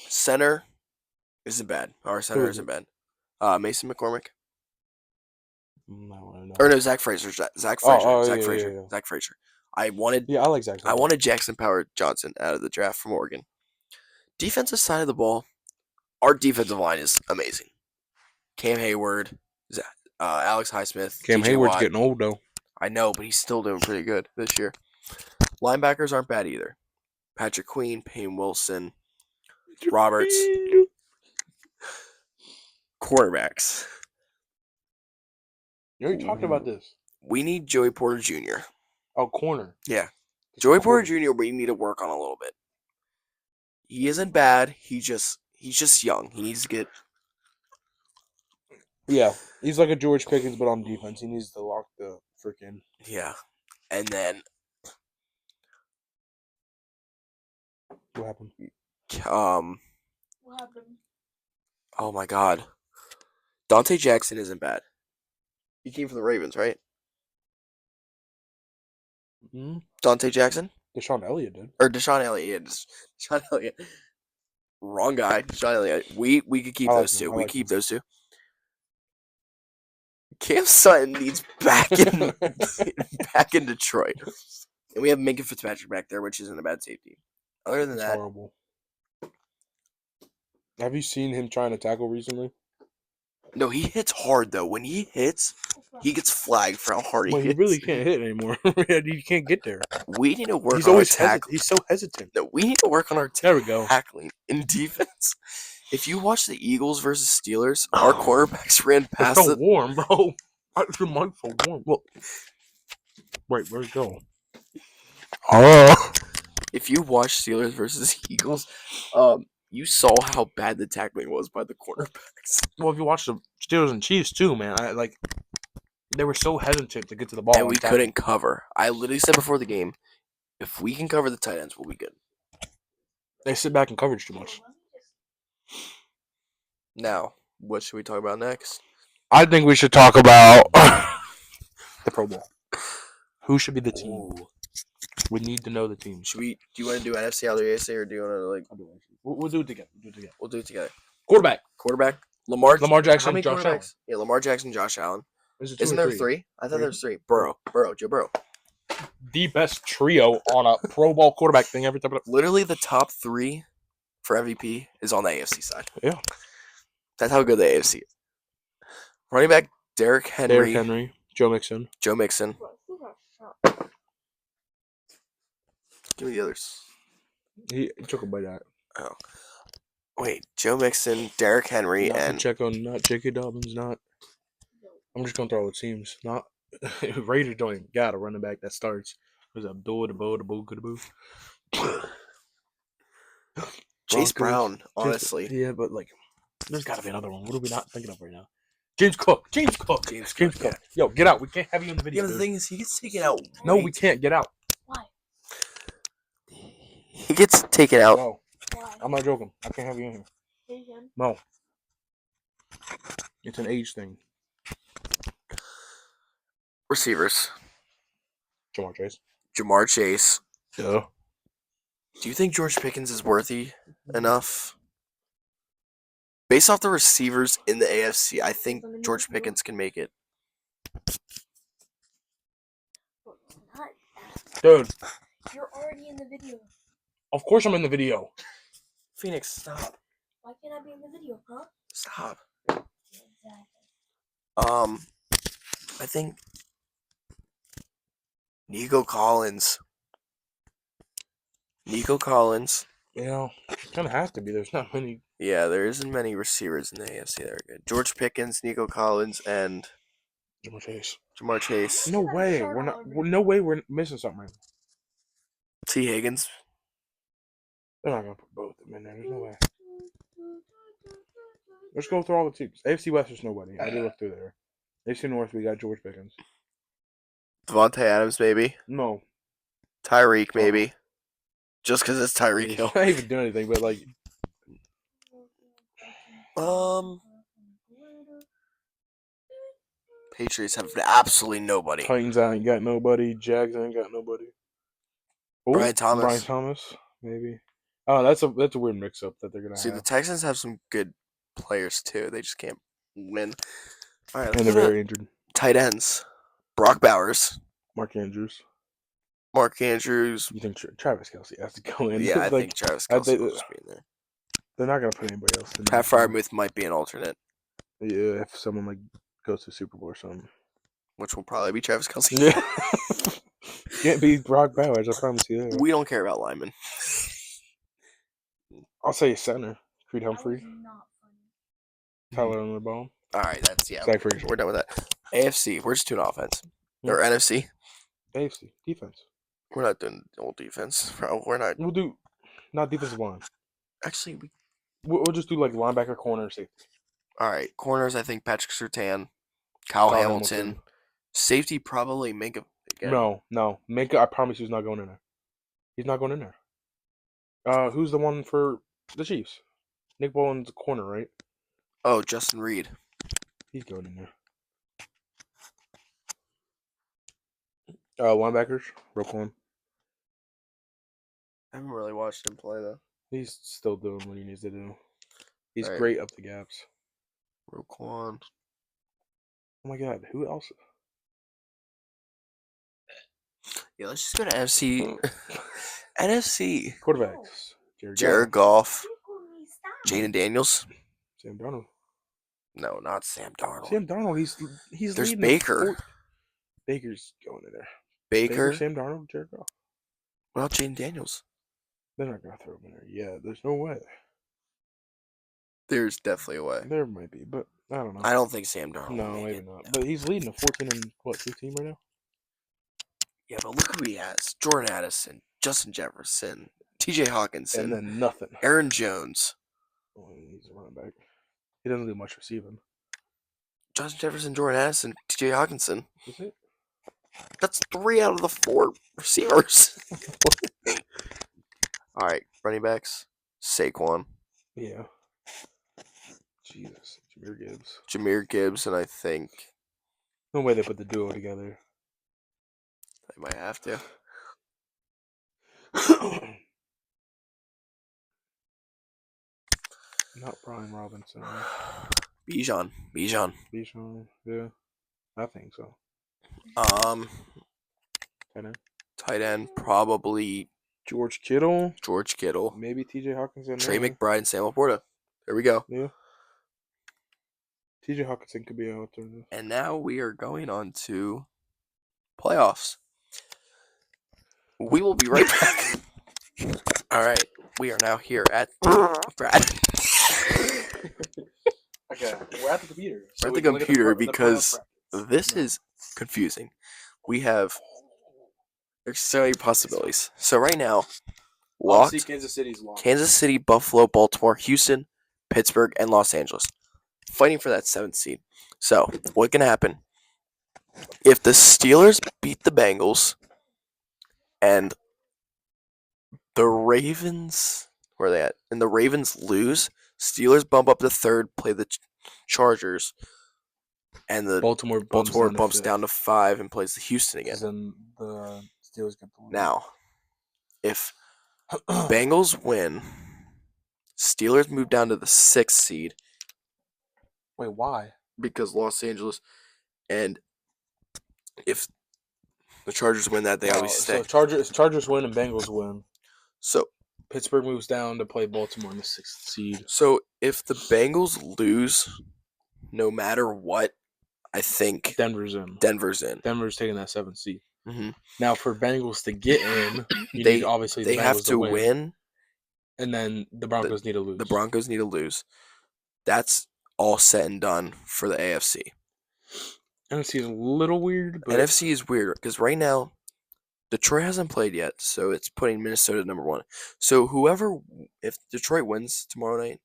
Center isn't bad. Our center isn't bad. Mason McCormick. No, Or no, Zach Frazier. Zach Frazier. Yeah. Zach Frazier. I wanted Zach. I wanted Jackson Power Johnson out of the draft from Oregon. Defensive side of the ball, our defensive line is amazing. Cam Hayward, Alex Highsmith. Cam TJ Hayward's Watt. getting old, though. I know, but he's still doing pretty good this year. Linebackers aren't bad either. Patrick Queen, Payne Wilson, Roberts. Quarterbacks. You already talked about this. We need Joey Porter Jr. Oh, corner. Yeah. Joey Porter Jr. we need to work on a little bit. He isn't bad. He's just young. He needs to get. Yeah, he's like a George Pickens, but on defense. He needs to lock the freaking. Yeah. And then What happened? What happened? oh my God. Dante Jackson isn't bad. He came from the Ravens, right? Mm-hmm. Dante Jackson? Deshaun Elliott did. Or Deshaun Elliott. Yeah, Deshaun Elliott. Wrong guy. Deshaun Elliott. We could keep those two. We keep those two. Cam Sutton needs back in Detroit. And we have Minka Fitzpatrick back there, which isn't a bad safety. Other than that, horrible. Have you seen him trying to tackle recently? no, he hits hard though. When he hits, he gets flagged for how hard he hits. He really can't hit anymore. He can't get there. We need to work He's on always our tackling. He's so hesitant. No, we need to work on our There we go. tackling in defense. If you watch the Eagles versus Steelers, our quarterbacks ran past It's so warm, bro. Your mic's so warm. Well, wait, where'd it go? Oh. If you watch Steelers versus Eagles, you saw how bad the tackling was by the quarterbacks. Well, if you watch the Steelers and Chiefs too, man, they were so hesitant to get to the ball, And we couldn't cover. I literally said before the game, if we can cover the tight ends, we'll be good. They sit back in coverage too much. Now, what should we talk about next? I think we should talk about the Pro Bowl. Who should be the team? Ooh. We need to know the team. Do you want to do NFC or AFC, or do you want to We'll do it together. We'll do it together. Quarterback. Lamar Jackson. How many Josh Allen. Yeah, Lamar Jackson, Josh Allen. Isn't there three? I thought there was three. Joe Burrow. The best trio on a Pro Bowl quarterback thing ever. Literally, the top 3 for MVP is on the AFC side. Yeah, that's how good the AFC is. Running back Derrick Henry, Joe Mixon. Give me the others. He took a bite out. Oh, wait, Joe Mixon, Derrick Henry, and Pacheco, not J.K. Dobbins, not. I'm just gonna throw the teams. Not Raiders don't even got a running back that starts. There's Abdul, the Boo. Chase Brown, honestly. Yeah, but there's got to be another one. What are we not thinking of right now? James Cook. Yeah. Yo, get out. We can't have you in the video. Yeah, the thing is, he gets taken out. No, we can't. Get out. Why? He gets taken out. No. Why? I'm not joking. I can't have you in here. Asian. No. It's an age thing. Receivers. Jamar Chase. Jamar Chase. Yeah. Do you think George Pickens is worthy enough? Based off the receivers in the AFC, I think George Pickens can make it. Dude, You're already in the video. of course I'm in the video. Phoenix, stop. Why can't I be in the video, huh? Stop. Exactly. I think Nico Collins. You know, kind of has to be. There's not many. Yeah, there isn't many receivers in the AFC that are good. George Pickens, Nico Collins, and Jamar Chase. Jamar Chase. No way. We're not. No way. We're missing something right now. T. Higgins. They're not gonna put both of them in there. There's no way. Let's go through all the teams. AFC West, there's nobody. I did look through there. AFC North, we got George Pickens. Devontae Adams, maybe. No. Tyreek, maybe. Just because it's Tyreek He's Hill. not even doing anything, but like. Patriots have absolutely nobody. Titans ain't got nobody. Jags ain't got nobody. Oh, Brian Thomas. Brian Thomas, maybe. Oh, that's a weird mix-up that they're gonna See, have. the Texans have some good players too. They just can't win. All right, And they're very injured. tight ends. Brock Bowers, Mark Andrews. Mark Andrews. You think Travis Kelce has to go in? Yeah, I Like, think Travis Kelce will just be in there. They're not gonna put anybody else in. Pat Freiermuth might be an alternate, Yeah, if someone like goes to Super Bowl or something. which will probably be Travis Kelce. Yeah. Can't be Brock Bowers, I promise you that. We don't care about linemen. I'll say center. Creed Humphrey. That was not funny. Tyler on the ball. All right, that's Zach Frazier. We're done with that. AFC, we're just doing offense. Or NFC, AFC. Defense. we're not doing old defense. Bro, we're not. We'll do not defensive line. Actually, We'll just do like linebacker, corner, safety. all right. Corners, I think Patrick Surtain, Kyle Hamilton. Safety, probably Minka again. No. Minka, I promise you, he's not going in there. He's not going in there. Who's the one for the Chiefs? Nick Bowen's corner, right? Oh, Justin Reed. He's going in there. Linebackers, Roquan. I haven't really watched him play though. He's still doing what he needs to do. He's Right. great up the gaps. Roquan. Oh my God, who else? Yeah, let's just go to NFC. NFC. Quarterbacks. Jared Goff. Stop. Jaden Daniels. Sam Darnold. No, not Sam Darnold. Sam Darnold. He's There's leading Baker. Baker's going in there. Baker. Sam Darnold, Jared Goff. What about Jaden Daniels? They're not gonna throw him in there. Yeah, there's no way. There's definitely a way. There might be, but I don't know. I don't think Sam Darnold. No, will make maybe it. not. No. But he's leading a 14 and 15 right now. Yeah, but look who he has: Jordan Addison, Justin Jefferson, T.J. Hawkinson, And then nothing. Aaron Jones. Oh, he's a running back. He doesn't do much receiving. Justin Jefferson, Jordan Addison, T.J. Hawkinson. Is it? That's 3 out of the 4 receivers. All right, running backs: Saquon, Yeah. Jesus, Jahmyr Gibbs, and I think No way they put the duo together. they might have to. Not Brian Robinson. Bijan. Bijan. Yeah, I think so. Tight end probably George Kittle. Maybe T.J. Hawkinson. Trey McBride and Sam Laporta. There we go. Yeah. T.J. Hawkinson could be an alternative. And now we are going on to playoffs. We will be right back. All right, we are now here at Brad. Okay, we're at the computer. We're at the computer because this is confusing. There's so many possibilities. So right now, locked Kansas City's locked. Kansas City, Buffalo, Baltimore, Houston, Pittsburgh, and Los Angeles, fighting for that 7th seed. So what can happen if the Steelers beat the Bengals and the Ravens? Where are they at? And the Ravens lose. Steelers bump up to 3rd, play the Chargers, and the Baltimore bumps down to 5 and plays the Houston again. Then the Steelers get the win. Now, if Bengals win. Steelers move down to the 6th seed Wait, why? because Los Angeles, and if the Chargers win that, they obviously stay. So Chargers win and Bengals win. So Pittsburgh moves down to play Baltimore in the 6th seed. So if the Bengals lose, no matter what, I think Denver's in. Denver's in. Denver's taking that 7th seed. Mm-hmm. Now, for Bengals to get in, you They need obviously they the have Bengals to win. and then the Broncos need to lose. The Broncos need to lose. That's all said and done for the AFC. NFC is a little weird, but NFC is weird because right now Detroit hasn't played yet, so it's putting Minnesota at number 1. So if Detroit wins tomorrow night,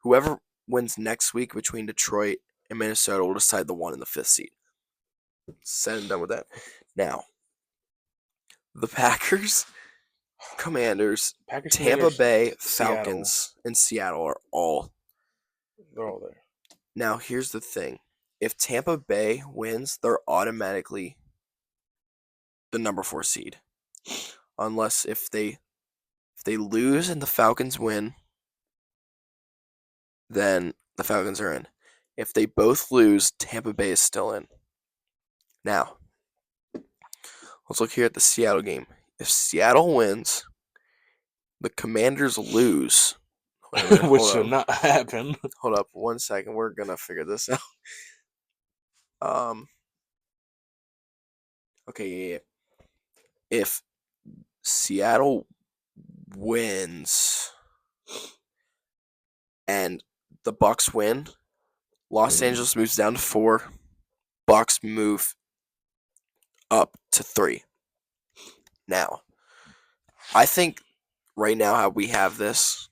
whoever wins next week between Detroit and Minnesota will decide the 1 and the 5th seed. Said and done with that. Now, the Packers, Commanders, Packers, Tampa Commanders, Bay, Seattle. Falcons, and Seattle are They're all there. Now, here's the thing. If Tampa Bay wins, they're automatically the number 4 seed. Unless if they lose and the Falcons win, then the Falcons are in. If they both lose, Tampa Bay is still in. Now, let's look here at the Seattle game. If Seattle wins, the Commanders lose. Which should not happen. Hold up 1 second. We're going to figure this out. Okay, yeah. If Seattle wins and the Bucks win, Los Angeles moves down to 4. Bucks move up to 3. Now, I think right now how we have this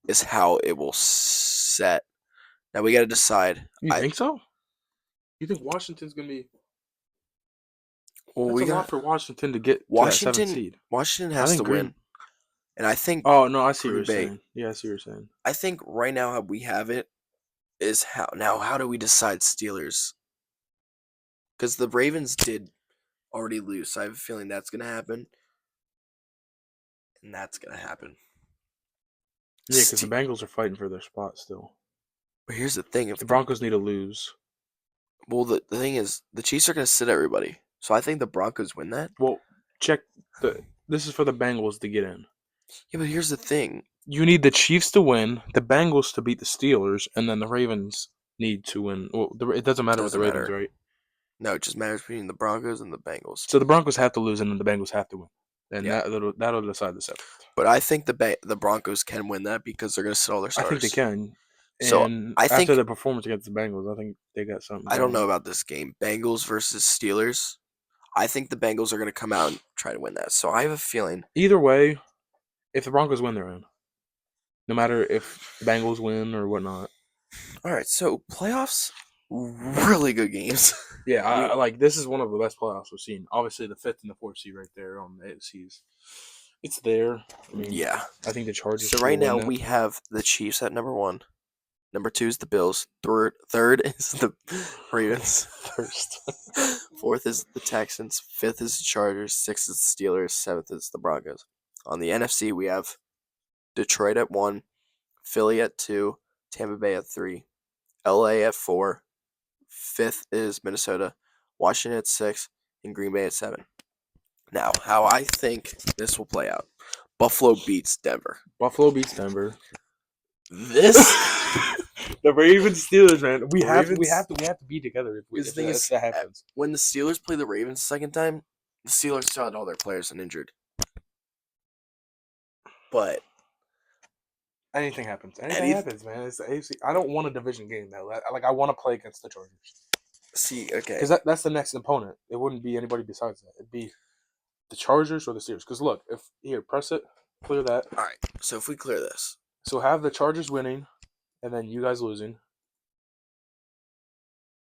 is how it will set. Now we got to decide. You think so? You think Washington's gonna be? Well, That's a lot for Washington to get Washington. to that 7th seed. Washington has to win, and I think. Oh no, I see what you're Bay. saying. Yeah, I see what you're saying. I think right now how we have it is how. Now, how do we decide Steelers? Because the Ravens did already lose, so I have a feeling that's gonna happen, and that's gonna happen. Yeah, because the Bengals are fighting for their spot still. But here's the thing: if the Broncos need to lose. Well, the thing is, the Chiefs are gonna sit everybody, so I think the Broncos win that. Well, this is for the Bengals to get in. Yeah, but here's the thing: you need the Chiefs to win, the Bengals to beat the Steelers, and then the Ravens need to win. Well, it doesn't matter with the Ravens, right? No, it just matters between the Broncos and the Bengals. So the Broncos have to lose, and then the Bengals have to win, and Yeah. that'll decide the 7th. But I think the Broncos can win that because they're gonna sit all their starters. I think they can. So and I think after the performance against the Bengals, I think they got something. I don't know about this game, Bengals versus Steelers. I think the Bengals are gonna come out and try to win that. So I have a feeling. Either way, if the Broncos win, they're in. No matter if the Bengals win or whatnot. All right, so playoffs, really good games. Yeah, I like this is one of the best playoffs we've seen. Obviously, the 5th and the 4th seed right there on the AFCs. It's there. I mean, yeah, I think the Chargers. So right now we have the Chiefs at number 1. Number 2 is the Bills. Third is the Ravens. First. 4th is the Texans. 5th is the Chargers. 6th is the Steelers. 7th is the Broncos. On the NFC, we have Detroit at 1, Philly at 2, Tampa Bay at 3, LA at 4, 5th is Minnesota, Washington at 6, and Green Bay at 7. Now, how I think this will play out. Buffalo beats Denver. This the Ravens Steelers, man. We have to be together if that happens. When the Steelers play the Ravens the second time, the Steelers still had all their players uninjured. But anything happens. Anything happens, man. It's the AFC. I don't want a division game though. I want to play against the Chargers. See, okay, because that's the next opponent. It wouldn't be anybody besides that. It'd be the Chargers or the Steelers. Because look, press it, clear that. All right. So if we clear this, so have the Chargers winning, and then you guys losing.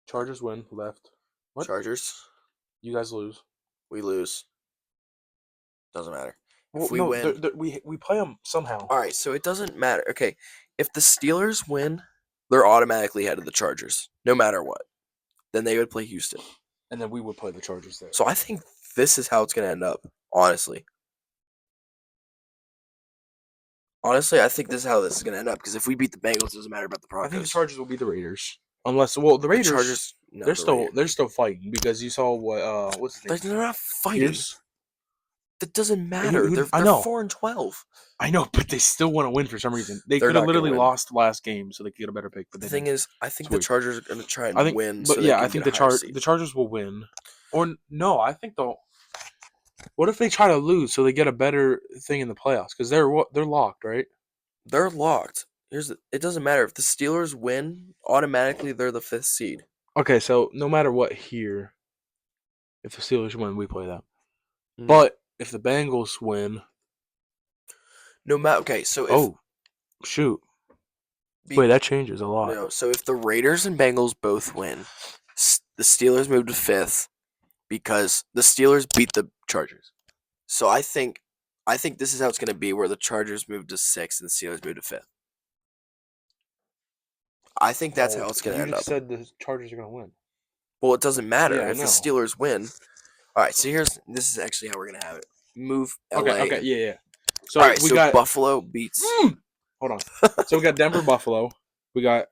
Chargers win left. What? Chargers. You guys lose. We lose. Doesn't matter. Well, if we win, we play them somehow. All right, so it doesn't matter. Okay, if the Steelers win, they're automatically ahead of the Chargers, no matter what. Then they would play Houston, and then we would play the Chargers there. So I think this is how it's going to end up, honestly. Honestly, I think this is how this is gonna end up. Because if we beat the Bengals, it doesn't matter about the I think the Broncos. Chargers will beat the Raiders, unless the Raiders. Chargers, no, they're still fighting because you saw what what's his name? They're not fighting. Pierce? That doesn't matter. They're I know. 4-12. I know, but they still want to win for some reason. They They're could have not gonna literally win. lost last game so they could get a better pick. But The they thing didn't. is, I think It's the weird. Chargers are gonna try and I think, win. but So yeah, they I can think get a higher seed. the Chargers will win. Or no, I think they'll. What if they try to lose so they get a better thing in the playoffs? Because they're locked, right? They're locked. It doesn't matter if the Steelers win. Automatically, they're the 5th seed. Okay, so no matter what here, if the Steelers win, we play them. Mhm. But if the Bengals win, No matter. Okay, so if oh shoot, wait, that changes a lot. no, so if the Raiders and Bengals both win, the Steelers move to 5th because the Steelers beat the Chargers. So I think this is how it's going to be, where the Chargers move to 6th and the Steelers move to 5th. I think that's how it's going to end You up. just said the Chargers are going to win. Well, it doesn't matter Yeah, I if the know. Steelers win. All right, so this is actually how we're going to have it. Move LA. Okay, yeah. So All right, we so got Buffalo beats. Hold on. So we got Denver, Buffalo. We got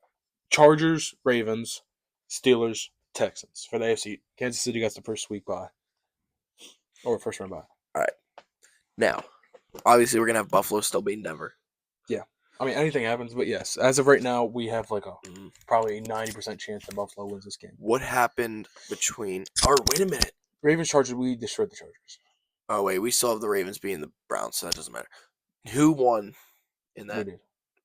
Chargers, Ravens, Steelers, Texans for the AFC. Kansas City got the first week bye or first round bye. Now, obviously, we're going to have Buffalo still beating Denver. I mean, anything happens, but yes, as of right now, we have like a Mhm. probably 90% chance that Buffalo wins this game. What happened between? Or wait a minute. Ravens, Chargers, we destroyed the Chargers. Oh wait, we still have the Ravens beating the Browns, so that doesn't matter. Who won in We that? did.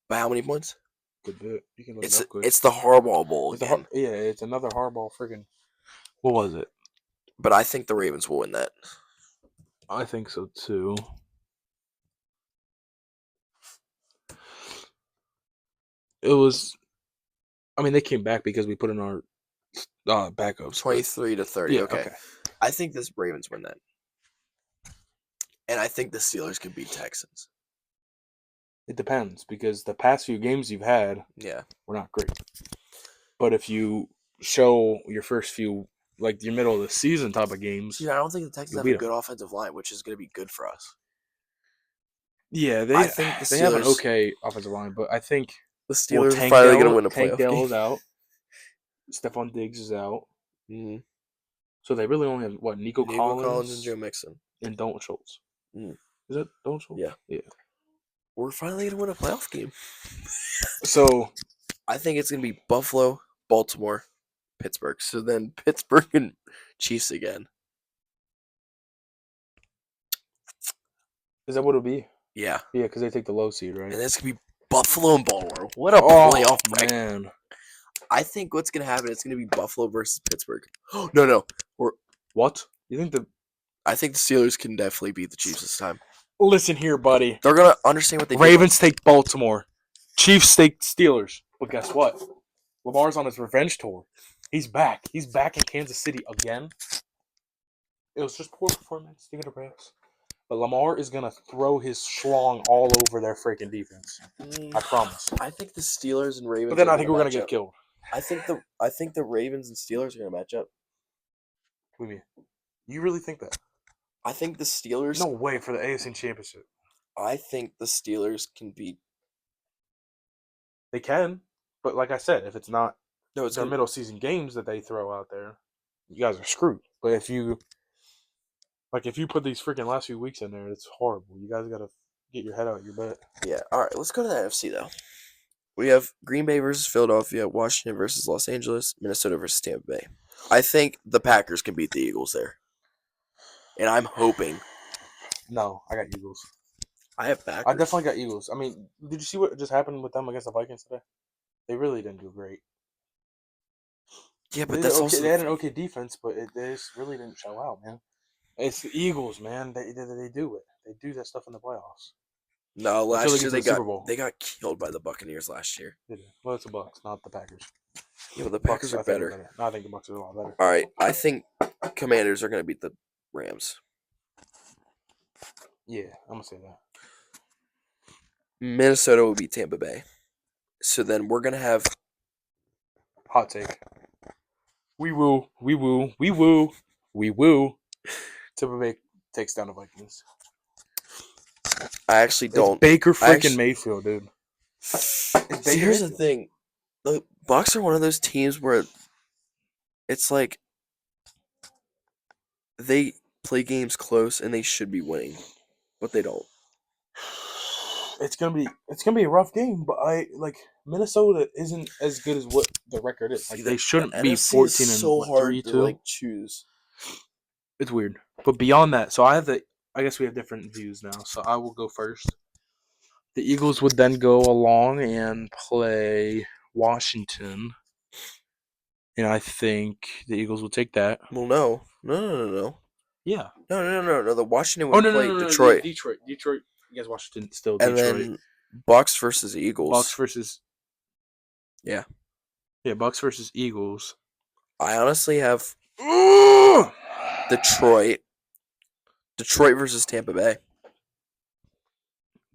By how many points? Good bit. You can look It's it up quick. it's the Harbaugh Bowl It's again. it's another hardball friggin'. What was it? But I think the Ravens will win that. I think so too. It was. I mean, they came back because we put in our backups. 23-30. Yeah, Okay. I think this Ravens win that. And I think the Steelers could beat Texans. It depends because the past few games you've had Yeah. were not great. But if you show your first few, like your middle of the season type of games, See, I don't think the Texans You'll have beat a 'em. good offensive line, which is going to be good for us. yeah, I think the they have an Steelers- okay offensive line, but I think The Steelers are Tank finally going Dell- to win a Tank playoff Dell game. is out. Stephon Diggs is out. Mhm. So they really only have what Nico Collins and Joe Mixon. and Dalton Schultz. Mm. Is that Dalton Schultz? Yeah. We're finally going to win a playoff game. So I think it's going to be Buffalo, Baltimore, Pittsburgh. So then Pittsburgh and Chiefs again. is that what it'll be? Yeah. Yeah, because they take the low seed, right? And that's going to be Buffalo and Baltimore. What a Oh playoff bracket. man! I think what's going to happen, it's going to be Buffalo versus Pittsburgh. No. What you think? I think the Steelers can definitely beat the Chiefs this time. Listen here, buddy. They're going to understand what they Ravens take Baltimore. Chiefs take Steelers. But guess what? Lamar's on his revenge tour. He's back. He's back in Kansas City again. It was just poor performance. Give it a rest. But Lamar is going to throw his schlong all over their freaking defense. I promise. I think the Steelers and Ravens. But then are I think we're going to match get up. killed. I think the Ravens and Steelers are going to match up. What do you mean? You really think that? I think the Steelers. No way for the AFC Championship. I think the Steelers can beat. They can. But like I said, if it's not No, it's their gonna, middle season games that they throw out there, you guys are screwed. But if you put these freaking last few weeks in there, it's horrible. You guys got to get your head out of your butt. Yeah. All right. Let's go to the NFC though. We have Green Bay versus Philadelphia, Washington versus Los Angeles, Minnesota versus Tampa Bay. I think the Packers can beat the Eagles there, and I'm hoping. No, I got Eagles. I have Packers. I definitely got Eagles. I mean, did you see what just happened with them against the Vikings today? They really didn't do great. Yeah, but They that's did also. they had an okay defense, but they just really didn't show out, man. It's the Eagles, man. They do it. They do that stuff in the playoffs. No, Until last they year get to they the Super got Bowl. they got killed by the Buccaneers last year. They did. Well, it's the Bucks, not the Packers. Yeah, but the Packers I are think better. No, I think the Bucks are a lot better. All right, I think Commanders are going to beat the Rams. Yeah, I'm gonna say that. Minnesota will beat Tampa Bay. So then we're going to have. Hot take. We woo. Tampa Bay takes down the Vikings. I actually don't. It's Baker freaking actually- Mayfield, dude. See, here's the thing: the Bucks are one of those teams where it's like they play games close and they should be winning, but they don't. It's gonna be a rough game, but Minnesota isn't as good as what the record is. Like See, they the shouldn't be NFC 14 is and so what, hard 3-2. to like choose. It's weird. But beyond that, so I guess we have different views now. So I will go first. The Eagles would then go along and play Washington. And I think the Eagles will take that. Well, no. Yeah. No. The Washington Oh would no, play no. Detroit, Detroit. Yes, Washington still and Detroit. then Bucks versus Eagles. Bucks versus Yeah. Yeah, Bucks versus Eagles. I honestly have Detroit versus Tampa Bay.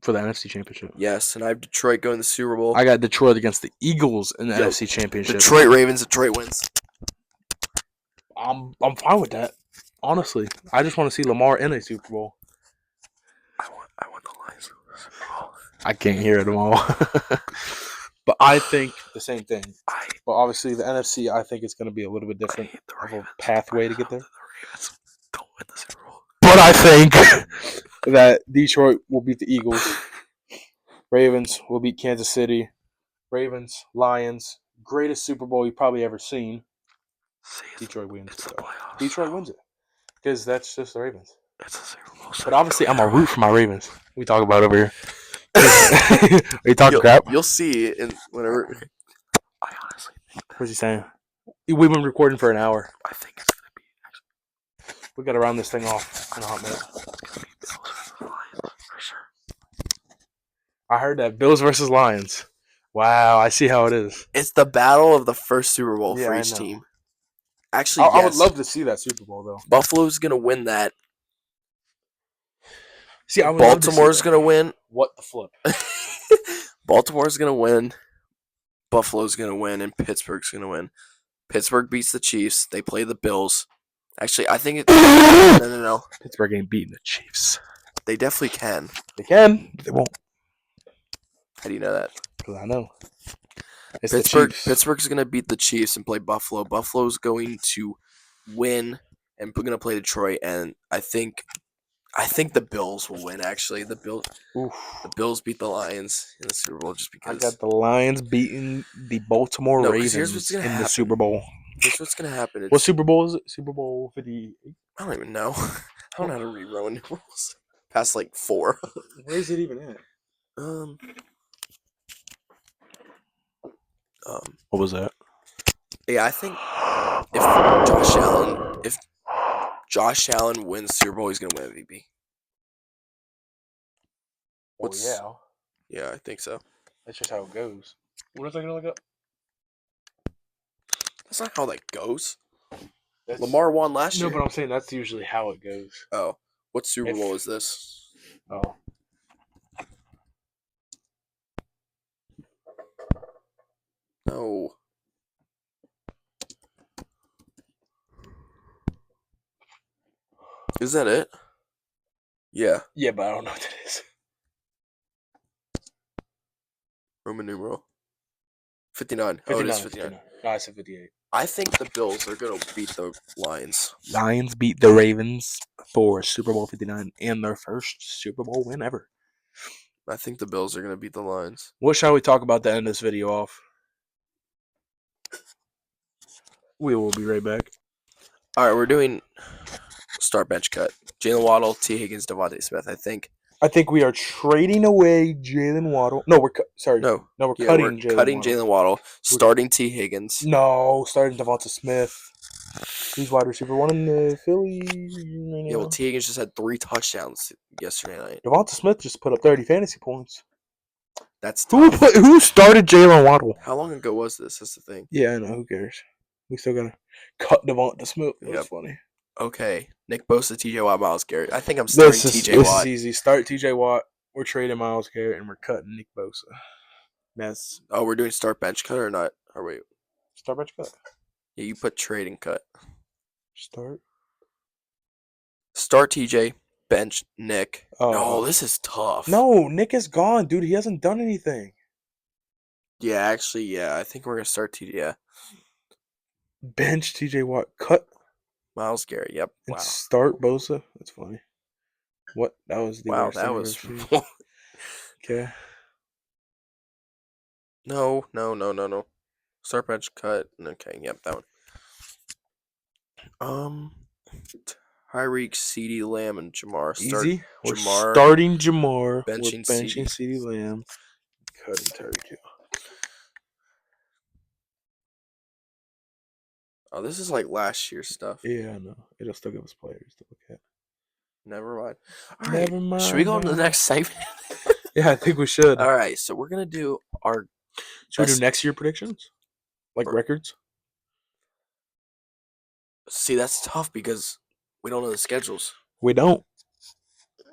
For the NFC Championship. Yes, and I have Detroit going to the Super Bowl. I got Detroit against the Eagles in the NFC Championship. Detroit Ravens. Detroit wins. I'm fine with that. Honestly, I just want to see Lamar in a Super Bowl. I want the Lions. I can't hear it all. But I think the same thing. But obviously, the NFC, I think it's going to be a little bit different of a pathway to get there. The Ravens don't win the Super Bowl. But I think that Detroit will beat the Eagles. Ravens will beat Kansas City. Ravens, Lions, greatest Super Bowl you've probably ever seen. Detroit wins it, though. Detroit wins it. Because that's just the Ravens. It's a Super Bowl. But obviously, I'm a root for my Ravens. We talk about it over here. Are you talking crap? You'll see in whenever. I honestly think What's he saying? We've been recording for an hour. I think it's gonna be. We got to round this thing off in a hot minute. It's gonna be Bills versus Lions for sure. I heard that. Bills versus Lions. Wow, I see how it is. It's the battle of the first Super Bowl Yeah, for I each know. team. Actually, I would yes. love to see that Super Bowl, though. Buffalo's gonna win that. See, I would love to see Baltimore's that. gonna win. What the flip? Baltimore's gonna win. Buffalo's gonna win, and Pittsburgh's gonna win. Pittsburgh beats the Chiefs. They play the Bills. Actually, I think no. Pittsburgh ain't beating the Chiefs. They definitely can. They can, but they won't. How do you know that? Because I know. It's Pittsburgh. the Chiefs. Pittsburgh's gonna beat the Chiefs and play Buffalo. Buffalo's going to win and we're gonna play Detroit. And I think the Bills will win. Actually, the Bills beat the Lions in the Super Bowl just I because. got the Lions beating the Baltimore No, 'cause Ravens here's what's gonna in the happen. Super Bowl. Here's what's gonna happen. What Super Bowl is it? Super Bowl 58? I don't even know. I don't know how to read Roman numerals. Past like 4. Where is it even at? What was that? Yeah, I think if Josh Allen wins Super Bowl, he's gonna win MVP. What's- yeah. Yeah, I think so. That's just how it goes. What was I gonna look up? That's not how that goes. That's, Lamar won last No, year. but I'm saying that's usually how it goes. Oh, what Super If- Bowl is this? Oh. No. Is that it? Yeah, Yeah, but I don't know what that is. Roman numeral. 59. Oh, it is 59. No, I said 58. I think the Bills are gonna beat the Lions. Lions beat the Ravens for Super Bowl 59 and their first Super Bowl win ever. I think the Bills are gonna beat the Lions. What shall we talk about to end this video off? We will be right back. All right, we're doing start bench cut. Jalen Waddle, T. Higgins, Devontae Smith. I think. I think we are trading away Jalen Waddle. No, we're No, we're yeah, cutting we're Jalen cutting Waddle. Jalen Waddle. Starting T. Higgins. No, starting Devonta Smith. He's wide receiver one in the Philly. Yeah, well, T. Higgins just had 3 touchdowns yesterday night. Devonta Smith just put up 30 fantasy points. That's tough. Who started Jalen Waddle? How long ago was this? That's the thing. Yeah, I know. Who cares? We still gotta cut Devonta Smith. That's Yep. funny. Okay, Nick Bosa, T.J. Watt, Miles Garrett. I think I'm starting T.J. This Watt. is easy. Start T.J. Watt. We're trading Miles Garrett and we're cutting Nick Bosa. That's Oh, we're doing start bench cut or not? Or wait, start bench cut. yeah, you put trade and cut. Start. Start T.J. bench Nick. Oh, this is tough. No, Nick is gone, dude. He hasn't done anything. Yeah, actually, yeah. I think we're gonna start TJ. Yeah. Bench TJ Watt, cut Miles Garrett. Yep. and Wow. start Bosa. That's funny. What? That was the Wow, worst that thing was. I've ever seen. Okay. No. Start bench cut. Okay, yep, that one. Tyreek, CeeDee Lamb, and Jamar. Start Easy. We're Jamar, starting Jamar. We're benching benching CeeDee. CeeDee Lamb. Cutting Tyreek Hill. Oh, this is like last year's stuff. Yeah, I know. It'll still give us players to look at. Never mind. All right. Never mind. Should we go on to the next segment? Yeah, I think we should. All right. So we're gonna do our. Should we do best- next year predictions? Like Or- records? See, that's tough because we don't know the schedules. We don't.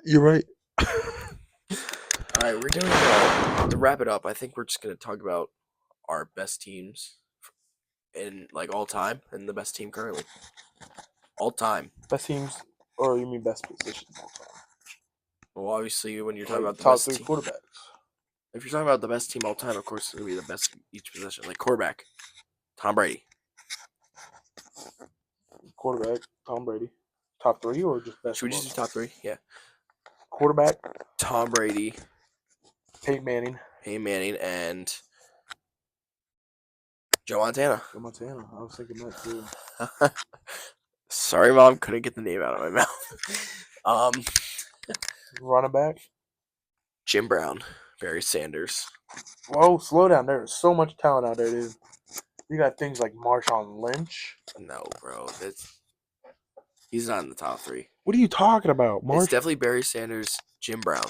You're right. All right, we're doing to wrap it up. I think we're just gonna talk about our best teams in like all time and the best team currently. All time. Best teams, or you mean best positions all time? Well, obviously, when you're talking about the top best three team, quarterbacks. if you're talking about the best team all time, of course, it's gonna be the best each position. Like quarterback, Tom Brady. Quarterback, Tom Brady. Top three or just best? Should we just do top three? Yeah. Quarterback, Tom Brady, Peyton Manning. Peyton Manning, and Joe Montana. Joe Montana. I was thinking that too. Sorry, Mom, couldn't get the name out of my mouth. Running back. Jim Brown, Barry Sanders. Whoa, slow down. There's so much talent out there, dude. You got things like Marshawn Lynch. No, bro, he's not in the top three. What are you talking about? It's definitely Barry Sanders, Jim Brown.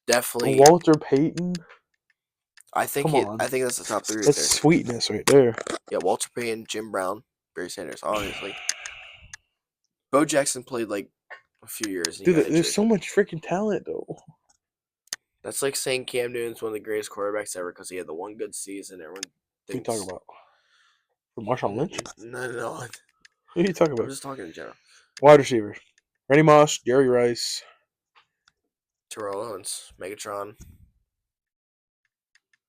Definitely. Walter Payton. I think Come on. I think that's the top three right That's there. sweetness right there. Yeah, Walter Payton, Jim Brown, Barry Sanders, obviously. Bo Jackson played like a few years. And Dude, got there's injured. so much freaking talent, though. That's like saying Cam Newton's one of the greatest quarterbacks ever because he had the one good season. Everyone What are you thinks. talking about? For Marshawn Lynch? No. What are you talking I'm about? just talking in general. Wide receiver. Randy Moss, Jerry Rice. Terrell Owens, Megatron.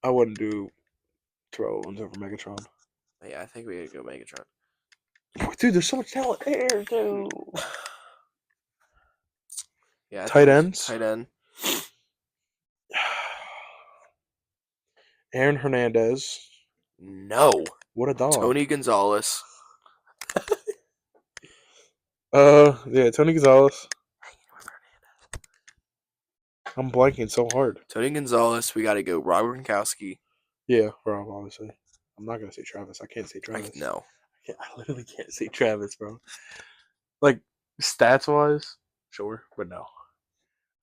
I wouldn't do Terrell Owens over Megatron. Yeah, I think we could go Megatron. Dude, there's so much talent there, dude. Yeah. Tight ends? Tight end. Aaron Hernandez. No. What a dog. Tony Gonzalez. Yeah, Tony Gonzalez. I'm blanking so hard. Tony Gonzalez. We got to go. Rob Gronkowski. Yeah, bro, obviously. I'm not going to say Travis. I can't say Travis. No. I literally can't say Travis, bro. Like, stats-wise, sure, but no.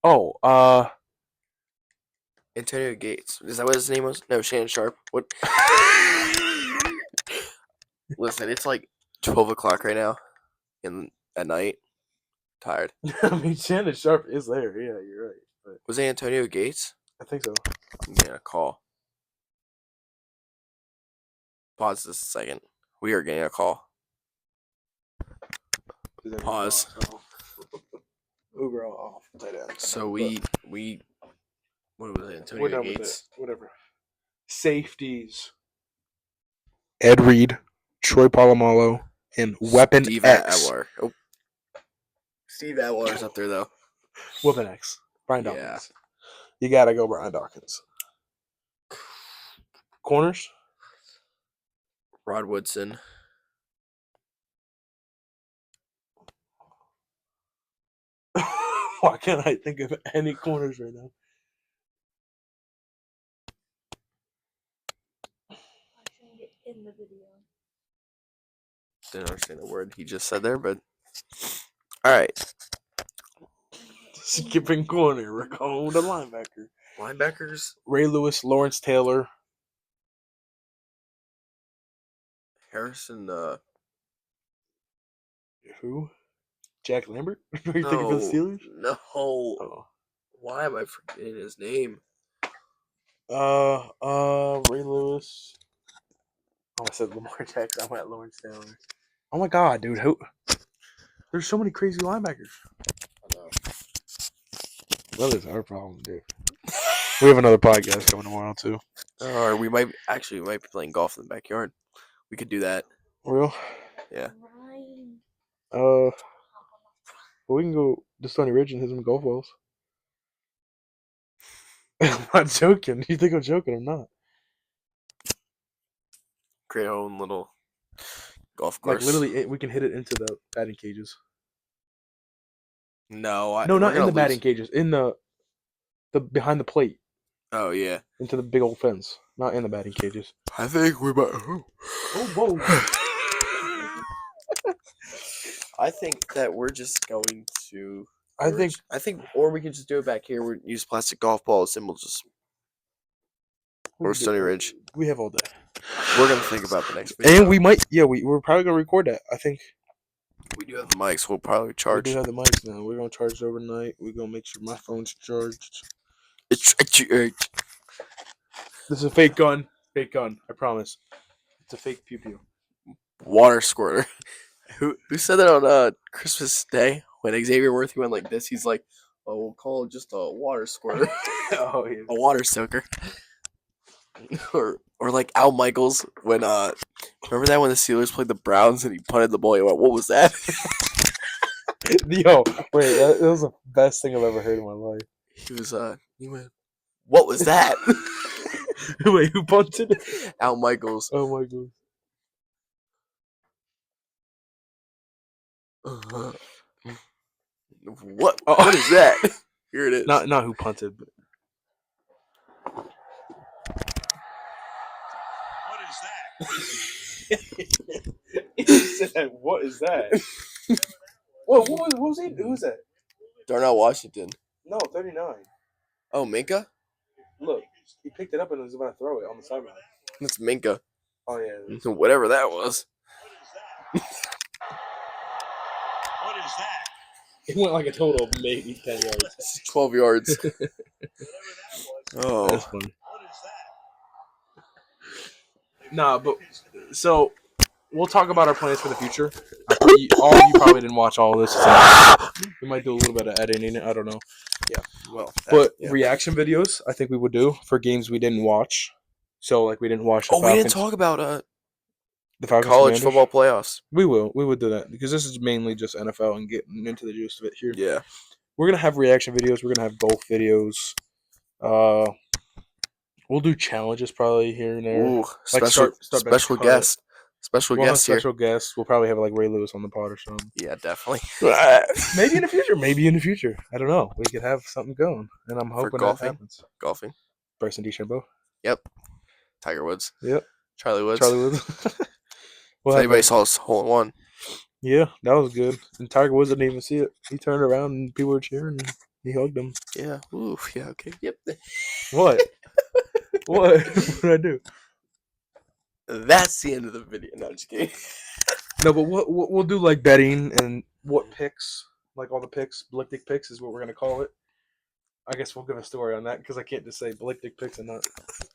Oh, Antonio Gates. Is that what his name was? No, Shannon Sharp. What? Listen, it's like 12 o'clock right now at night. Tired. I mean, Shannon Sharp is there. Yeah, you're right. But Was it Antonio Gates? I think so. I'm getting a call. Pause this a second. We are getting a call. Pause. Uber off. Tight end. So we what was it? We're Antonio done with Gates. it. Whatever. Safeties. Ed Reed, Troy Polamalu, and Weapon Steve X. Atwater. Oh. Steve Atwater's up there though. Weapon X. Brian Yeah. Dawkins. You gotta go Brian Dawkins. Corners? Rod Woodson. Why can't I think of any corners right now? I shouldn't get in the video. Didn't understand the word he just said there, but all right. Skipping corner. We're going with the linebacker. Linebackers. Ray Lewis, Lawrence Taylor. Harrison. Who? Jack Lambert? Are you thinking for the Steelers? No. Oh. Why am I forgetting his name? Ray Lewis. Oh, I said Lamar Jackson. I went Lawrence Taylor. Oh my God, dude! Who? There's so many crazy linebackers. I know. That's our problem, dude. We have another podcast coming tomorrow too. Or we might be playing golf in the backyard. We could do that. Real? Yeah. We can go to Stony Ridge and hit some golf balls. I'm not joking. You think I'm joking? I'm not. Create our own little golf Like course. literally, we can hit it into the batting cages. No, No, we're not in gonna the batting lose. cages. In the behind the plate, Oh yeah. into the big old fence. Not in the batting cages. I think we might. Oh, whoa. I think that we're just going to. I think or we could just do it back here. We use plastic golf balls, and we'll just. we Or can do Stony it. Ridge. We have all day. We're gonna think about the next video. And we might, we're probably gonna record that. I think We do have the mics. We'll probably charge. we do have the mics now. We're gonna charge it overnight. We're gonna make sure my phone's charged. This This is a fake gun. Fake gun. I promise. It's a fake pew pew. water squirter. Who said that on Christmas Day when Xavier Worthy went like this? He's like, "Oh, we'll call it just a water squirter, Oh yeah. a water soaker." or like Al Michaels when remember that when the Steelers played the Browns and he punted the ball? He went, "What was that?" Yo, wait, that was the best thing I've ever heard in my life. He went, "What was that?" Wait, who punted? Al Michaels. Oh my god. What? Oh. What is that? Here it is. Not who punted, but he said, "What is that?" Whoa, what was he? Who was that? Darnell Washington. No, 39. Oh, Minka? Look, he picked it up and was about to throw it on the sideline. That's Minka. Oh yeah. Whatever that was. What is that? It went like a total of maybe 10 yards. 12 yards. Oh. That's funny. What is that? Nah, but so we'll talk about our plans for the future. All of you probably didn't watch all of this. So we might do a little bit of editing. I don't know. Well, But yeah. reaction videos, I think we would do for games we didn't watch. So like we didn't watch. The Oh, we didn't Falcons, talk about the Falcons college Commanders. football playoffs. We would do that because this is mainly just NFL and getting into the juice of it here. Yeah. We're gonna have reaction videos. We're gonna have golf videos. We'll do challenges probably here and there. Ooh, Like special start back cut. guest. Special We'll have guest here. special guests. We'll probably have like Ray Lewis on the pod or something. Yeah, definitely. Maybe in the future. Maybe in the future. I don't know. We could have something going, and I'm hoping that golfing? happens. Golfing. Bryson DeChambeau. Yep. Tiger Woods. Yep. Charlie Woods. Charlie Woods. If anybody saw his hole in one. Yeah, that was good. And Tiger Woods didn't even see it. He turned around and people were cheering and he hugged him. Yeah. Ooh. Yeah. Okay. Yep. What? What? What did I do? That's the end of the video. No, I'm just kidding. No, but we'll do like betting and what picks, like all the picks, Balickdick picks is what we're gonna call it. I guess we'll give a story on that because I can't just say Balickdick picks and not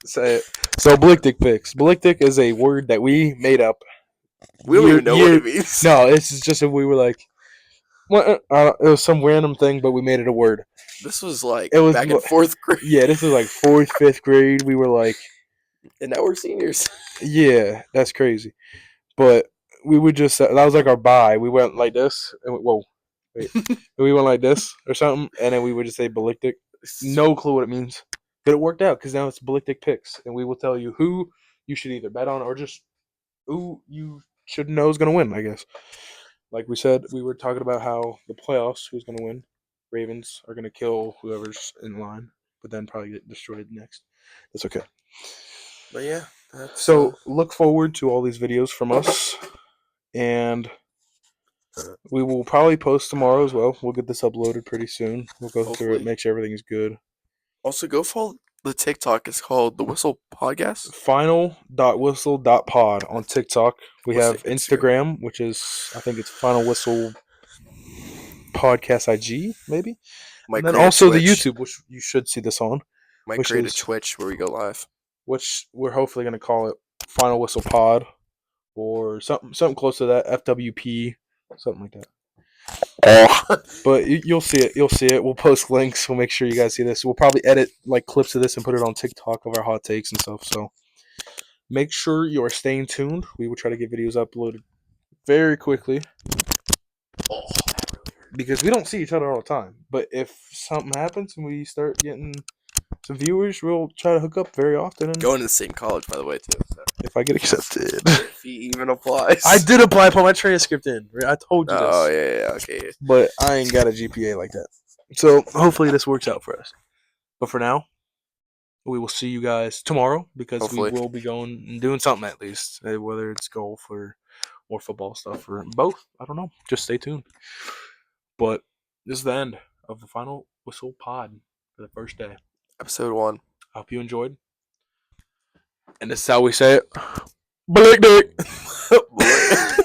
say it. So Balickdick picks. Balickdick is a word that we made up. We don't even know what it means. No, this is just if we were like, it was some random thing, but we made it a word. This was like It was back in fourth grade. Yeah, this was like 4th, 5th grade. We were like, And now we're seniors. yeah, that's crazy. But we would just, that was like our bye. We went like this. And whoa. Wait. We went like this or something. And then we would just say Balickdick. No clue what it means. But it worked out because now it's Balickdick picks. And we will tell you who you should either bet on or just who you should know is going to win, I guess. Like we said, we were talking about how the playoffs, who's going to win. Ravens are going to kill whoever's in line, but then probably get destroyed next. That's okay. But yeah. That's, So look forward to all these videos from us. And we will probably post tomorrow as well. We'll get this uploaded pretty soon. We'll go through Hopefully. it, make sure everything's good. Also, go follow the TikTok. It's called The Whistle Podcast. Final.whistle.pod on TikTok. We What's have the Instagram, which is, I think it's Final Whistle Podcast IG, maybe. Might And then create a also the Twitch. YouTube, which you should see this on, Might which create is- a Twitch where we go live. which we're hopefully going to call it Final Whistle Pod or something close to that, FWP, something like that. But you'll see it. You'll see it. We'll post links. We'll make sure you guys see this. We'll probably edit like clips of this and put it on TikTok of our hot takes and stuff. So make sure you are staying tuned. We will try to get videos uploaded very quickly because we don't see each other all the time. But if something happens and we start getting some viewers, we'll try to hook up very often. And Going to the same college, by the way, too. So. if I get accepted, If he even applies. I did apply. Put my transcript in. I told you this. Oh yeah, okay. But I ain't got a GPA like that. So hopefully this works out for us. But for now, we will see you guys tomorrow because Hopefully. we will be going and doing something at least, whether it's golf or football stuff or both. I don't know. Just stay tuned. But this is the end of the Final Whistle pod for the first day. Episode 1. I hope you enjoyed. And this is how we say it. Balickdick.